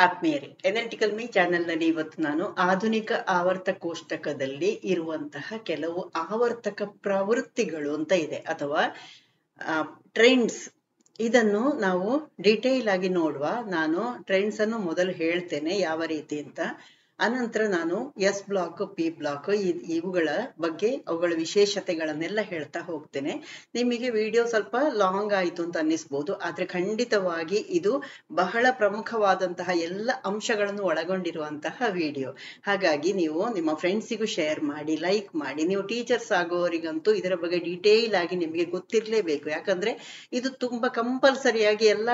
ಆತ್ಮೀಯರೇ, analytical me ಚಾನೆಲ್ನಲ್ಲಿ ಇವತ್ತು ನಾನು ಆಧುನಿಕ ಆವರ್ತ ಕೋಷ್ಟಕದಲ್ಲಿ ಇರುವಂತಹ ಕೆಲವು ಆವರ್ತಕ ಪ್ರವೃತ್ತಿಗಳು ಅಂತ ಇದೆ ಅಥವಾ ಟ್ರೆಂಡ್ಸ್. ಇದನ್ನು ನಾವು ಡೀಟೇಲ್ ಆಗಿ ನೋಡುವ. ನಾನು ಟ್ರೆಂಡ್ಸ್ ಅನ್ನು ಮೊದಲು ಹೇಳ್ತೇನೆ ಯಾವ ರೀತಿ ಅಂತ. ಅನಂತರ ನಾನು ಎಸ್ ಬ್ಲಾಕ್, ಪಿ ಬ್ಲಾಕ್ ಇವುಗಳ ಬಗ್ಗೆ ಅವುಗಳ ವಿಶೇಷತೆಗಳನ್ನೆಲ್ಲ ಹೇಳ್ತಾ ಹೋಗ್ತೇನೆ. ನಿಮಗೆ ವಿಡಿಯೋ ಸ್ವಲ್ಪ ಲಾಂಗ್ ಆಯ್ತು ಅಂತ ಅನ್ನಿಸ್ಬೋದು, ಆದ್ರೆ ಖಂಡಿತವಾಗಿ ಇದು ಬಹಳ ಪ್ರಮುಖವಾದಂತಹ ಎಲ್ಲ ಅಂಶಗಳನ್ನು ಒಳಗೊಂಡಿರುವಂತಹ ವಿಡಿಯೋ. ಹಾಗಾಗಿ ನೀವು ನಿಮ್ಮ ಫ್ರೆಂಡ್ಸಿಗೂ ಶೇರ್ ಮಾಡಿ, ಲೈಕ್ ಮಾಡಿ. ನೀವು ಟೀಚರ್ಸ್ ಆಗೋವರಿಗಂತೂ ಇದರ ಬಗ್ಗೆ ಡೀಟೇಲ್ ಆಗಿ ನಿಮಗೆ ಗೊತ್ತಿರಲೇಬೇಕು. ಯಾಕಂದ್ರೆ ಇದು ತುಂಬಾ ಕಂಪಲ್ಸರಿಯಾಗಿ ಎಲ್ಲ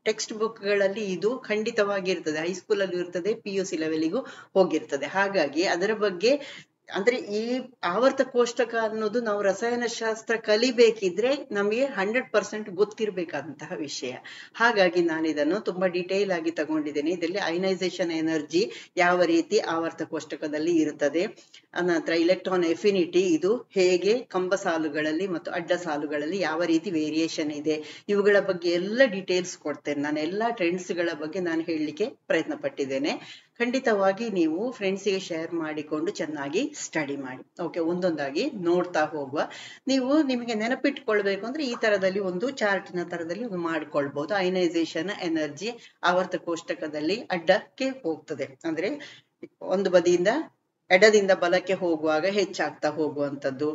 ಟೆಕ್ಸ್ಟ್ ಬುಕ್ಗಳಲ್ಲಿ ಇದು ಖಂಡಿತವಾಗಿ ಇರ್ತದೆ. ಹೈಸ್ಕೂಲ್ ಅಲ್ಲಿ ಇರ್ತದೆ, PUC ಲೆವೆಲಿಗೂ ಹೋಗಿರ್ತದೆ. ಹಾಗಾಗಿ ಅದರ ಬಗ್ಗೆ ಅಂದ್ರೆ ಈ ಆವರ್ತ ಕೋಷ್ಟಕ ಅನ್ನೋದು ನಾವು ರಸಾಯನಶಾಸ್ತ್ರ ಕಲಿಬೇಕಿದ್ರೆ ನಮಗೆ 100% ಗೊತ್ತಿರಬೇಕಾದಂತಹ ವಿಷಯ. ಹಾಗಾಗಿ ನಾನು ಇದನ್ನು ತುಂಬಾ ಡೀಟೇಲ್ ಆಗಿ ತಗೊಂಡಿದ್ದೇನೆ. ಇದರಲ್ಲಿ ಅಯನೈಸೇಷನ್ ಎನರ್ಜಿ ಯಾವ ರೀತಿ ಆವರ್ತ ಕೋಷ್ಟಕದಲ್ಲಿ ಇರುತ್ತದೆ, ಅನಂತರ ಇಲೆಕ್ಟ್ರಾನ್ ಎಫಿನಿಟಿ ಇದು ಹೇಗೆ ಕಂಬ ಸಾಲುಗಳಲ್ಲಿ ಮತ್ತು ಅಡ್ಡ ಸಾಲುಗಳಲ್ಲಿ ಯಾವ ರೀತಿ ವೇರಿಯೇಷನ್ ಇದೆ, ಇವುಗಳ ಬಗ್ಗೆ ಎಲ್ಲ ಡೀಟೇಲ್ಸ್ ಕೊಡ್ತೇನೆ. ನಾನು ಎಲ್ಲಾ ಟ್ರೆಂಡ್ಸ್ ಗಳ ಬಗ್ಗೆ ನಾನು ಹೇಳಲಿಕ್ಕೆ ಪ್ರಯತ್ನ ಪಟ್ಟಿದ್ದೇನೆ. ಖಂಡಿತವಾಗಿ ನೀವು ಫ್ರೆಂಡ್ಸಿಗೆ ಶೇರ್ ಮಾಡಿಕೊಂಡು ಚೆನ್ನಾಗಿ ಸ್ಟಡಿ ಮಾಡಿ. ಓಕೆ, ಒಂದೊಂದಾಗಿ ನೋಡ್ತಾ ಹೋಗುವ. ನೀವು ನಿಮಗೆ ನೆನಪಿಟ್ಕೊಳ್ಬೇಕು ಅಂದ್ರೆ ಈ ತರದಲ್ಲಿ ಒಂದು ಚಾರ್ಟಿನ ತರದಲ್ಲಿ ಒಂದು ಮಾಡ್ಕೊಳ್ಬಹುದು. ಅಯನೈಸೇಷನ್ ಎನರ್ಜಿ ಆವರ್ತ ಕೋಷ್ಟಕದಲ್ಲಿ ಅಡ್ಡಕ್ಕೆ ಹೋಗ್ತದೆ, ಅಂದ್ರೆ ಒಂದು ಬದಿಯಿಂದ ಎಡದಿಂದ ಬಲಕ್ಕೆ ಹೋಗುವಾಗ ಹೆಚ್ಚಾಗ್ತಾ ಹೋಗುವಂಥದ್ದು,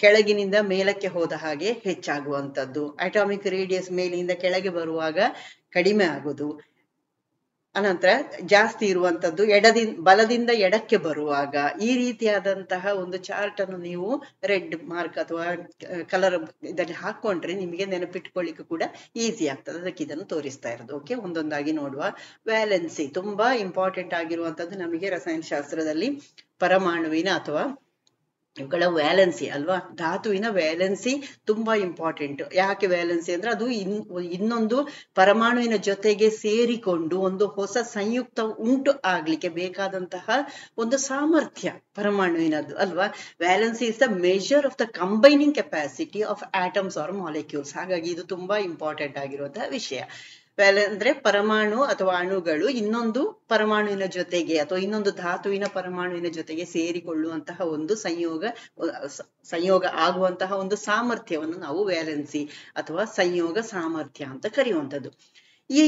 ಕೆಳಗಿನಿಂದ ಮೇಲಕ್ಕೆ ಹೋದ ಹಾಗೆ ಹೆಚ್ಚಾಗುವಂಥದ್ದು, ಅಟಾಮಿಕ್ ರೇಡಿಯಸ್ ಮೇಲಿಂದ ಕೆಳಗೆ ಬರುವಾಗ ಕಡಿಮೆ ಆಗುದು, ಅನಂತರ ಜಾಸ್ತಿ ಇರುವಂತದ್ದು ಬಲದಿಂದ ಎಡಕ್ಕೆ ಬರುವಾಗ. ಈ ರೀತಿಯಾದಂತಹ ಒಂದು ಚಾರ್ಟ್ ಅನ್ನು ನೀವು ರೆಡ್ ಮಾರ್ಕ್ ಅಥವಾ ಕಲರ್ ಇದರಲ್ಲಿ ಹಾಕೊಂಡ್ರೆ ನಿಮಗೆ ನೆನಪಿಟ್ಕೊಳ್ಳಿಕ್ಕೆ ಕೂಡ ಈಸಿ ಆಗ್ತದೆ. ಅದಕ್ಕೆ ಇದನ್ನು ತೋರಿಸ್ತಾ ಇರೋದು. ಓಕೆ, ಒಂದೊಂದಾಗಿ ನೋಡುವ. ವ್ಯಾಲೆನ್ಸಿ ತುಂಬಾ ಇಂಪಾರ್ಟೆಂಟ್ ಆಗಿರುವಂತದ್ದು ನಮಗೆ ರಸಾಯನಶಾಸ್ತ್ರದಲ್ಲಿ. ಪರಮಾಣುವಿನ ಅಥವಾ ಇವುಗಳ ವ್ಯಾಲೆನ್ಸಿ ಅಲ್ವಾ, ಧಾತುವಿನ ವ್ಯಾಲೆನ್ಸಿ ತುಂಬಾ ಇಂಪಾರ್ಟೆಂಟ್. ಯಾಕೆ ವ್ಯಾಲೆನ್ಸಿ ಅಂದ್ರೆ ಅದು ಇನ್ನೊಂದು ಪರಮಾಣುವಿನ ಜೊತೆಗೆ ಸೇರಿಕೊಂಡು ಒಂದು ಹೊಸ ಸಂಯುಕ್ತ ಉಂಟು ಆಗ್ಲಿಕ್ಕೆ ಬೇಕಾದಂತಹ ಒಂದು ಸಾಮರ್ಥ್ಯ ಪರಮಾಣುವಿನದ್ದು ಅಲ್ವಾ. Valency is the measure of the combining capacity of atoms R molecules. ಹಾಗಾಗಿ ಇದು ತುಂಬಾ ಇಂಪಾರ್ಟೆಂಟ್ ಆಗಿರುವಂತಹ ವಿಷಯ. ಅಂದ್ರೆ ಪರಮಾಣು ಅಥವಾ ಅಣುಗಳು ಇನ್ನೊಂದು ಪರಮಾಣುವಿನ ಜೊತೆಗೆ ಅಥವಾ ಇನ್ನೊಂದು ಧಾತುವಿನ ಪರಮಾಣುವಿನ ಜೊತೆಗೆ ಸೇರಿಕೊಳ್ಳುವಂತಹ ಒಂದು ಸಂಯೋಗ ಆಗುವಂತಹ ಒಂದು ಸಾಮರ್ಥ್ಯವನ್ನು ನಾವು ವ್ಯಾಲೆನ್ಸಿ ಅಥವಾ ಸಂಯೋಗ ಸಾಮರ್ಥ್ಯ ಅಂತ ಕರೆಯುವಂಥದ್ದು. ಈ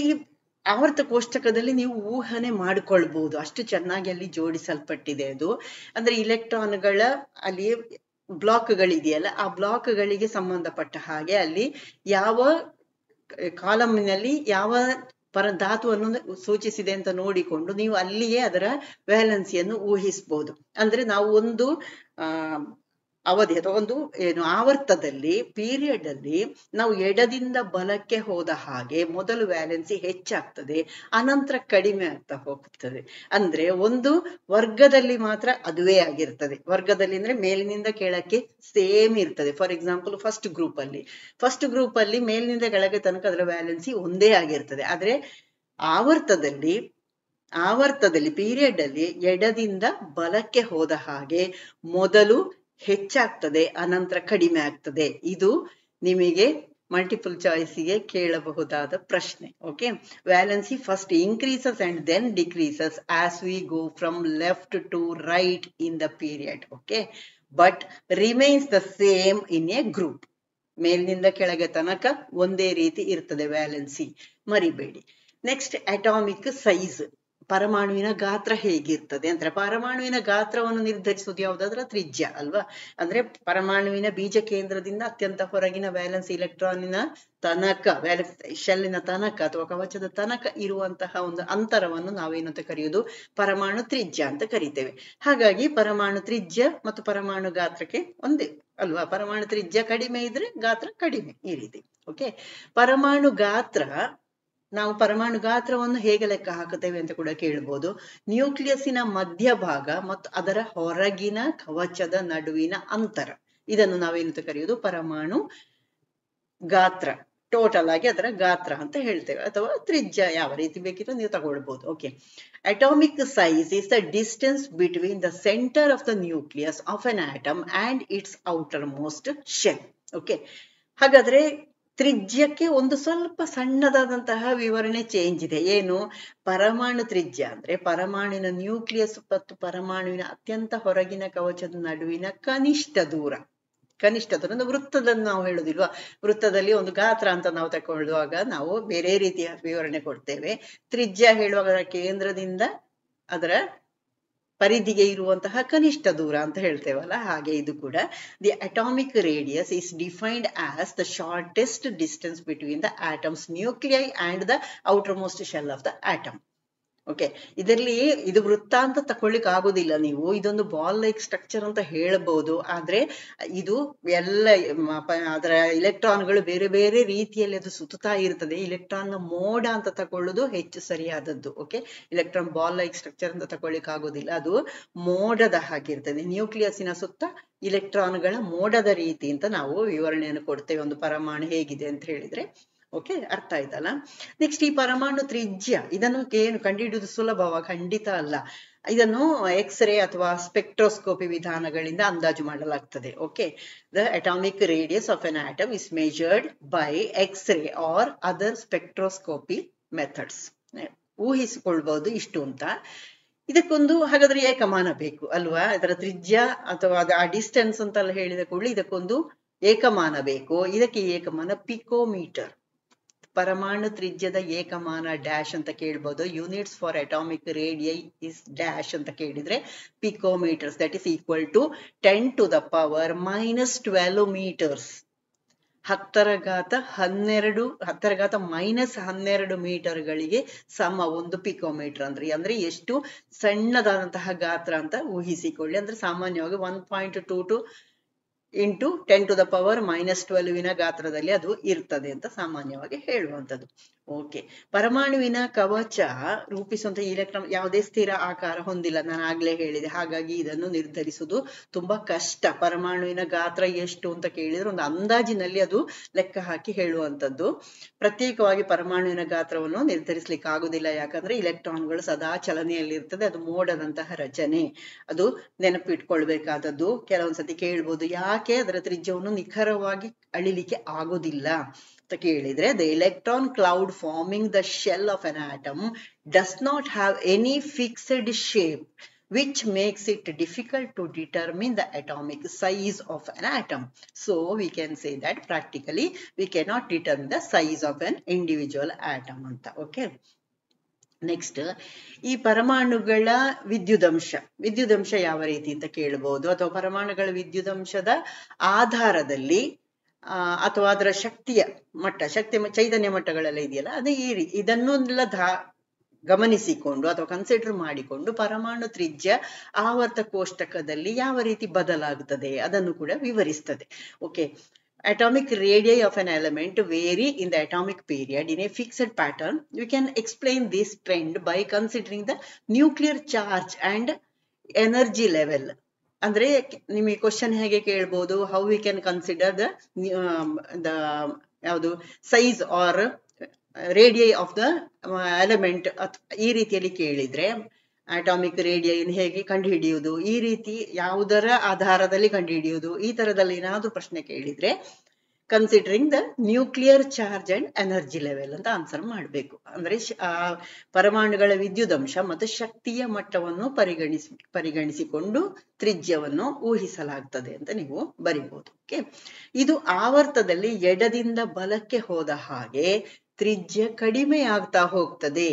ಆವರ್ತ ಕೋಷ್ಟಕದಲ್ಲಿ ನೀವು ಊಹನೆ ಮಾಡಿಕೊಳ್ಬಹುದು, ಅಷ್ಟು ಚೆನ್ನಾಗಿ ಅಲ್ಲಿ ಜೋಡಿಸಲ್ಪಟ್ಟಿದೆ ಅದು. ಅಂದ್ರೆ ಇಲೆಕ್ಟ್ರಾನ್ಗಳ ಅಲ್ಲಿ ಬ್ಲಾಕ್ಗಳಿದೆಯಲ್ಲ, ಆ ಬ್ಲಾಕ್ಗಳಿಗೆ ಸಂಬಂಧಪಟ್ಟ ಹಾಗೆ ಅಲ್ಲಿ ಯಾವ ಕಾಲಮ್ನಲ್ಲಿ ಯಾವ ಧಾತುವನ್ನು ಸೂಚಿಸಿದೆ ಅಂತ ನೋಡಿಕೊಂಡು ನೀವು ಅಲ್ಲಿಯೇ ಅದರ ವ್ಯಾಲೆನ್ಸಿಯನ್ನು ಊಹಿಸಬಹುದು. ಅಂದ್ರೆ ನಾವು ಒಂದು ಅವಧಿ ಅಥವಾ ಒಂದು ಆವರ್ತದಲ್ಲಿ ಪೀರಿಯಡ್ ಅಲ್ಲಿ ನಾವು ಎಡದಿಂದ ಬಲಕ್ಕೆ ಹೋದ ಹಾಗೆ ಮೊದಲು ವ್ಯಾಲೆನ್ಸಿ ಹೆಚ್ಚಾಗ್ತದೆ, ಅನಂತರ ಕಡಿಮೆ ಆಗ್ತಾ ಹೋಗ್ತದೆ. ಅಂದ್ರೆ ಒಂದು ವರ್ಗದಲ್ಲಿ ಮಾತ್ರ ಅದುವೇ ಆಗಿರ್ತದೆ. ವರ್ಗದಲ್ಲಿ ಅಂದ್ರೆ ಮೇಲಿನಿಂದ ಕೆಳಕ್ಕೆ ಸೇಮ್ ಇರ್ತದೆ. ಫಾರ್ ಎಕ್ಸಾಂಪಲ್ ಫಸ್ಟ್ ಗ್ರೂಪ್ ಅಲ್ಲಿ ಮೇಲಿನಿಂದ ಕೆಳಗೆ ತನಕ ಅದರ ವ್ಯಾಲೆನ್ಸಿ ಒಂದೇ ಆಗಿರ್ತದೆ. ಆದ್ರೆ ಆವರ್ತದಲ್ಲಿ ಪೀರಿಯಡ್ ಅಲ್ಲಿ ಎಡದಿಂದ ಬಲಕ್ಕೆ ಹೋದ ಹಾಗೆ ಮೊದಲು ಹೆಚ್ಚಾಗ್ತದೆ, ಅನಂತರ ಕಡಿಮೆ ಆಗ್ತದೆ. ಇದು ನಿಮಗೆ ಮಲ್ಟಿಪಲ್ ಚಾಯ್ಸಿಗೆ ಕೇಳಬಹುದಾದ ಪ್ರಶ್ನೆ. Okay, valency first increases and then decreases as we go from left to right in the period. Okay, but remains the same in a group. ಮೇಲಿನಿಂದ ಕೆಳಗೆ ತನಕ ಒಂದೇ ರೀತಿ ಇರ್ತದೆ ವ್ಯಾಲೆನ್ಸಿ, ಮರಿಬೇಡಿ. ನೆಕ್ಸ್ಟ್, ಅಟಾಮಿಕ್ ಸೈಜ್, ಪರಮಾಣುವಿನ ಗಾತ್ರ ಹೇಗಿರ್ತದೆ ಅಂದ್ರೆ ಪರಮಾಣುವಿನ ಗಾತ್ರವನ್ನು ನಿರ್ಧರಿಸುವುದು ಯಾವುದಾದ್ರ ತ್ರಿಜ್ಯ ಅಲ್ವಾ. ಅಂದ್ರೆ ಪರಮಾಣುವಿನ ಬೀಜ ಕೇಂದ್ರದಿಂದ ಅತ್ಯಂತ ಹೊರಗಿನ ವ್ಯಾಲೆನ್ಸ್ ಇಲೆಕ್ಟ್ರಾನಿನ ತನಕ, ಶೆಲ್ಲಿನ ತನಕ ಅಥವಾ ಕವಚದ ತನಕ ಇರುವಂತಹ ಒಂದು ಅಂತರವನ್ನು ನಾವೇನಂತ ಕರೆಯುವುದು, ಪರಮಾಣು ತ್ರಿಜ್ಯ ಅಂತ ಕರಿತೇವೆ. ಹಾಗಾಗಿ ಪರಮಾಣು ತ್ರಿಜ್ಯ ಮತ್ತು ಪರಮಾಣು ಗಾತ್ರಕ್ಕೆ ಒಂದೇ ಅಲ್ವಾ. ಪರಮಾಣು ತ್ರಿಜ್ಯ ಕಡಿಮೆ ಇದ್ರೆ ಗಾತ್ರ ಕಡಿಮೆ, ಈ ರೀತಿ. ಓಕೆ, ನಾವು ಪರಮಾಣು ಗಾತ್ರವನ್ನು ಹೇಗೆ ಲೆಕ್ಕ ಹಾಕುತ್ತೇವೆ ಅಂತ ಕೂಡ ಕೇಳ್ಬೋದು. ನ್ಯೂಕ್ಲಿಯಸ್ಸಿನ ಮಧ್ಯಭಾಗ ಮತ್ತು ಅದರ ಹೊರಗಿನ ಕವಚದ ನಡುವಿನ ಅಂತರ, ಇದನ್ನು ನಾವೇನಂತ ಕರೆಯುವುದು, ಪರಮಾಣು ಗಾತ್ರ. ಟೋಟಲ್ ಆಗಿ ಅದರ ಗಾತ್ರ ಅಂತ ಹೇಳ್ತೇವೆ, ಅಥವಾ ತ್ರಿಜ್ಯ, ಯಾವ ರೀತಿ ಬೇಕಿದ್ರು ನೀವು ತಗೊಳ್ಬಹುದು. Okay, atomic size is the distance between the centre of the nucleus of an atom and it's outer most shell. Okay, ಹಾಗಾದ್ರೆ ತ್ರಿಜ್ಯಕ್ಕೆ ಒಂದು ಸ್ವಲ್ಪ ಸಣ್ಣದಾದಂತಹ ವಿವರಣೆ ಚೇಂಜ್ ಇದೆ. ಏನು? ಪರಮಾಣು ತ್ರಿಜ್ಯ ಅಂದ್ರೆ ಪರಮಾಣುವಿನ ನ್ಯೂಕ್ಲಿಯಸ್ ಮತ್ತು ಪರಮಾಣುವಿನ ಅತ್ಯಂತ ಹೊರಗಿನ ಕವಚದ ನಡುವಿನ ಕನಿಷ್ಠ ದೂರ. ಕನಿಷ್ಠ ದೂರ ಅಂದ್ರೆ ವೃತ್ತದಲ್ಲಿ ನಾವು ಹೇಳುದಿಲ್ವಾ, ವೃತ್ತದಲ್ಲಿ ಒಂದು ಗಾತ್ರ ಅಂತ ನಾವು ತಗೊಳ್ಳುವಾಗ ನಾವು ಬೇರೆ ರೀತಿಯ ವಿವರಣೆ ಕೊಡ್ತೇವೆ. ತ್ರಿಜ್ಯ ಹೇಳುವಾಗ ಅದರ ಕೇಂದ್ರದಿಂದ ಅದರ ಪರಿಧಿಗೆ ಇರುವಂತಹ ಕನಿಷ್ಠ ದೂರ ಅಂತ ಹೇಳ್ತೇವಲ್ಲ, ಹಾಗೆ ಇದು ಕೂಡ the atomic radius is defined as the shortest distance between the atoms nuclei and the outer most shell of the atom. Okay, ಇದರಲ್ಲಿ ಇದು ವೃತ್ತ ಅಂತ ತಕೊಳ್ಳಿಕ್ ಆಗುದಿಲ್ಲ, ನೀವು ಇದೊಂದು ಬಾಲ್ ಲೈಕ್ ಸ್ಟ್ರಕ್ಚರ್ ಅಂತ ಹೇಳಬಹುದು. ಆದ್ರೆ ಇದು ಎಲ್ಲ ಅದರ ಇಲೆಕ್ಟ್ರಾನ್ಗಳು ಬೇರೆ ಬೇರೆ ರೀತಿಯಲ್ಲಿ ಅದು ಸುತ್ತಾ ಇರ್ತದೆ. ಇಲೆಕ್ಟ್ರಾನ್ ನ ಮೋಡ ಅಂತ ತಕೊಳ್ಳುದು ಹೆಚ್ಚು ಸರಿಯಾದದ್ದು. Okay, electron ball like structure ಅಂತ ತಕೊಳ್ಳಿಕ್ ಆಗುದಿಲ್ಲ, ಅದು ಮೋಡದ ಹಾಗಿರ್ತದೆ. ನ್ಯೂಕ್ಲಿಯಸ್ಸಿನ ಸುತ್ತ ಇಲೆಕ್ಟ್ರಾನ್ಗಳ ಮೋಡದ ರೀತಿ ಅಂತ ನಾವು ವಿವರಣೆಯನ್ನು ಕೊಡ್ತೇವೆ ಒಂದು ಪರಮಾಣು ಹೇಗಿದೆ ಅಂತ ಹೇಳಿದ್ರೆ. ಓಕೆ, ಅರ್ಥ ಆಯ್ತಲ್ಲ. ನೆಕ್ಸ್ಟ್ ಈ ಪರಮಾಣು ತ್ರಿಜ್ಯ, ಇದನ್ನು ಏನು ಕಂಡುಹಿಡಿಯುವುದು ಸುಲಭವ? ಖಂಡಿತ ಅಲ್ಲ. ಇದನ್ನು ಎಕ್ಸ್ರೇ ಅಥವಾ ಸ್ಪೆಕ್ಟ್ರೋಸ್ಕೋಪಿ ವಿಧಾನಗಳಿಂದ ಅಂದಾಜು ಮಾಡಲಾಗ್ತದೆ. Okay, the atomic radius of an atom is measured by X ray or other spectroscopy methods. ಊಹಿಸಿಕೊಳ್ಬಹುದು ಇಷ್ಟು ಅಂತ. ಇದಕ್ಕೊಂದು ಹಾಗಾದ್ರೆ ಏಕಮಾನ ಬೇಕು ಅಲ್ವಾ? ಇದರ ತ್ರಿಜ್ಯ ಅಥವಾ ಆ ಡಿಸ್ಟೆನ್ಸ್ ಅಂತೆಲ್ಲ ಹೇಳಿದ ಕೂಡಲೇ ಇದಕ್ಕೊಂದು ಏಕಮಾನ ಬೇಕು. ಇದಕ್ಕೆ ಏಕಮಾನ ಪಿಕೋಮೀಟರ್. ಪರಮಾಣು ತ್ರಿಜ್ಯದ ಏಕಮಾನ ಡ್ಯಾಶ್ ಅಂತ ಕೇಳ್ಬೋದು. Units for atomic radii is dash ಅಂತ ಕೇಳಿದ್ರೆ picometres, that is equal to 10 to the power -12 meters. 10⁻12 ಮೀಟರ್ಗಳಿಗೆ ಸಮ ಒಂದು ಪಿಕೋಮೀಟರ್ ಅಂದ್ರೆ ಎಷ್ಟು ಸಣ್ಣದಾದಂತಹ ಗಾತ್ರ ಅಂತ ಊಹಿಸಿಕೊಳ್ಳಿ. ಅಂದ್ರೆ ಸಾಮಾನ್ಯವಾಗಿ 1.22 into 10 to the power -12 ಗಾತ್ರದಲ್ಲಿ ಅದು ಇರ್ತದೆ ಅಂತ ಸಾಮಾನ್ಯವಾಗಿ ಹೇಳುವಂಥದ್ದು. ಓಕೆ, ಪರಮಾಣುವಿನ ಕವಚ ರೂಪಿಸುವಂತ ಇಲೆಕ್ಟ್ರಾನ್ ಯಾವುದೇ ಸ್ಥಿರ ಆಕಾರ ಹೊಂದಿಲ್ಲ, ನಾನು ಆಗ್ಲೇ ಹೇಳಿದೆ. ಹಾಗಾಗಿ ಇದನ್ನು ನಿರ್ಧರಿಸುವುದು ತುಂಬಾ ಕಷ್ಟ. ಪರಮಾಣುವಿನ ಗಾತ್ರ ಎಷ್ಟು ಅಂತ ಕೇಳಿದ್ರೆ ಒಂದು ಅಂದಾಜಿನಲ್ಲಿ ಅದು ಲೆಕ್ಕ ಹಾಕಿ ಹೇಳುವಂಥದ್ದು. ಪ್ರತ್ಯೇಕವಾಗಿ ಪರಮಾಣುವಿನ ಗಾತ್ರವನ್ನು ನಿರ್ಧರಿಸ್ಲಿಕ್ಕೆ ಆಗುದಿಲ್ಲ, ಯಾಕಂದ್ರೆ ಇಲೆಕ್ಟ್ರಾನ್ಗಳು ಸದಾ ಚಲನೆಯಲ್ಲಿರ್ತದೆ. ಅದು ಮೋಡದಂತಹ ರಚನೆ, ಅದು ನೆನಪಿಟ್ಕೊಳ್ಬೇಕಾದದ್ದು. ಕೆಲವೊಂದ್ಸತಿ ಕೇಳ್ಬೋದು ಯಾಕೆ ಅದರ ತ್ರಿಜ್ಯವನ್ನು ನಿಖರವಾಗಿ ಅಳಿಲಿಕ್ಕೆ ಆಗೋದಿಲ್ಲ ಅಂತ ಕೇಳಿದ್ರೆ, the electron cloud farming the shell of an atom does not have any fixed shape which makes it difficult to determine the atomic size of an atom. So we can say that practically we cannot determine the size of an individual atom anta. Okay, next ಈ ಪರಮಾಣುಗಳ ವಿದ್ಯುದಂಶ ಯಾವ ರೀತಿ ಅಂತ ಕೇಳಬಹುದು, ಅಥವಾ ಪರಮಾಣುಗಳ ವಿದ್ಯುದಂಶದ ಆಧಾರದಲ್ಲಿ ಅಥವಾ ಅದರ ಶಕ್ತಿಯ ಮಟ್ಟ, ಚೈತನ್ಯ ಮಟ್ಟಗಳೆಲ್ಲ ಇದೆಯಲ್ಲ, ಅದು ಇದನ್ನೆಲ್ಲ ಗಮನಿಸಿಕೊಂಡು ಅಥವಾ ಕನ್ಸಿಡರ್ ಮಾಡಿಕೊಂಡು ಪರಮಾಣು ತ್ರಿಜ್ಯ ಆವರ್ತ ಕೋಷ್ಟಕದಲ್ಲಿ ಯಾವ ರೀತಿ ಬದಲಾಗುತ್ತದೆ ಅದನ್ನು ಕೂಡ ವಿವರಿಸ್ತದೆ. Okay, atomic radii of an element vary in the atomic period in a fixed pattern. We can explain this trend by considering the nuclear charge and energy level. ಅಂದ್ರೆ ನಿಮಗೆ ಕ್ವಶನ್ ಹೇಗೆ ಕೇಳ್ಬೋದು, how we can consider the ಯಾವುದು size or radii of the element ಈ ರೀತಿಯಲ್ಲಿ ಕೇಳಿದ್ರೆ atomic radian ಹೇಗೆ ಕಂಡುಹಿಡಿಯುವುದು, ಈ ರೀತಿ ಯಾವುದರ ಆಧಾರದಲ್ಲಿ ಕಂಡುಹಿಡಿಯುವುದು, ಈ ತರದಲ್ಲಿ ಏನಾದ್ರೂ ಪ್ರಶ್ನೆ ಕೇಳಿದ್ರೆ considering the nuclear charge and energy level ಅಂತ ಆನ್ಸರ್ ಮಾಡಬೇಕು. ಅಂದ್ರೆ ಪರಮಾಣುಗಳ ವಿದ್ಯುದಂಶ ಮತ್ತು ಶಕ್ತಿಯ ಮಟ್ಟವನ್ನು ಪರಿಗಣಿಸಿಕೊಂಡು ತ್ರಿಜ್ಯವನ್ನು ಊಹಿಸಲಾಗ್ತದೆ ಅಂತ ನೀವು ಬರಿಬಹುದು. ಓಕೆ, ಇದು ಆವರ್ತದಲ್ಲಿ ಎಡದಿಂದ ಬಲಕ್ಕೆ ಹೋದ ಹಾಗೆ ತ್ರಿಜ್ಯ ಕಡಿಮೆ ಆಗ್ತಾ ಹೋಗ್ತದೆ.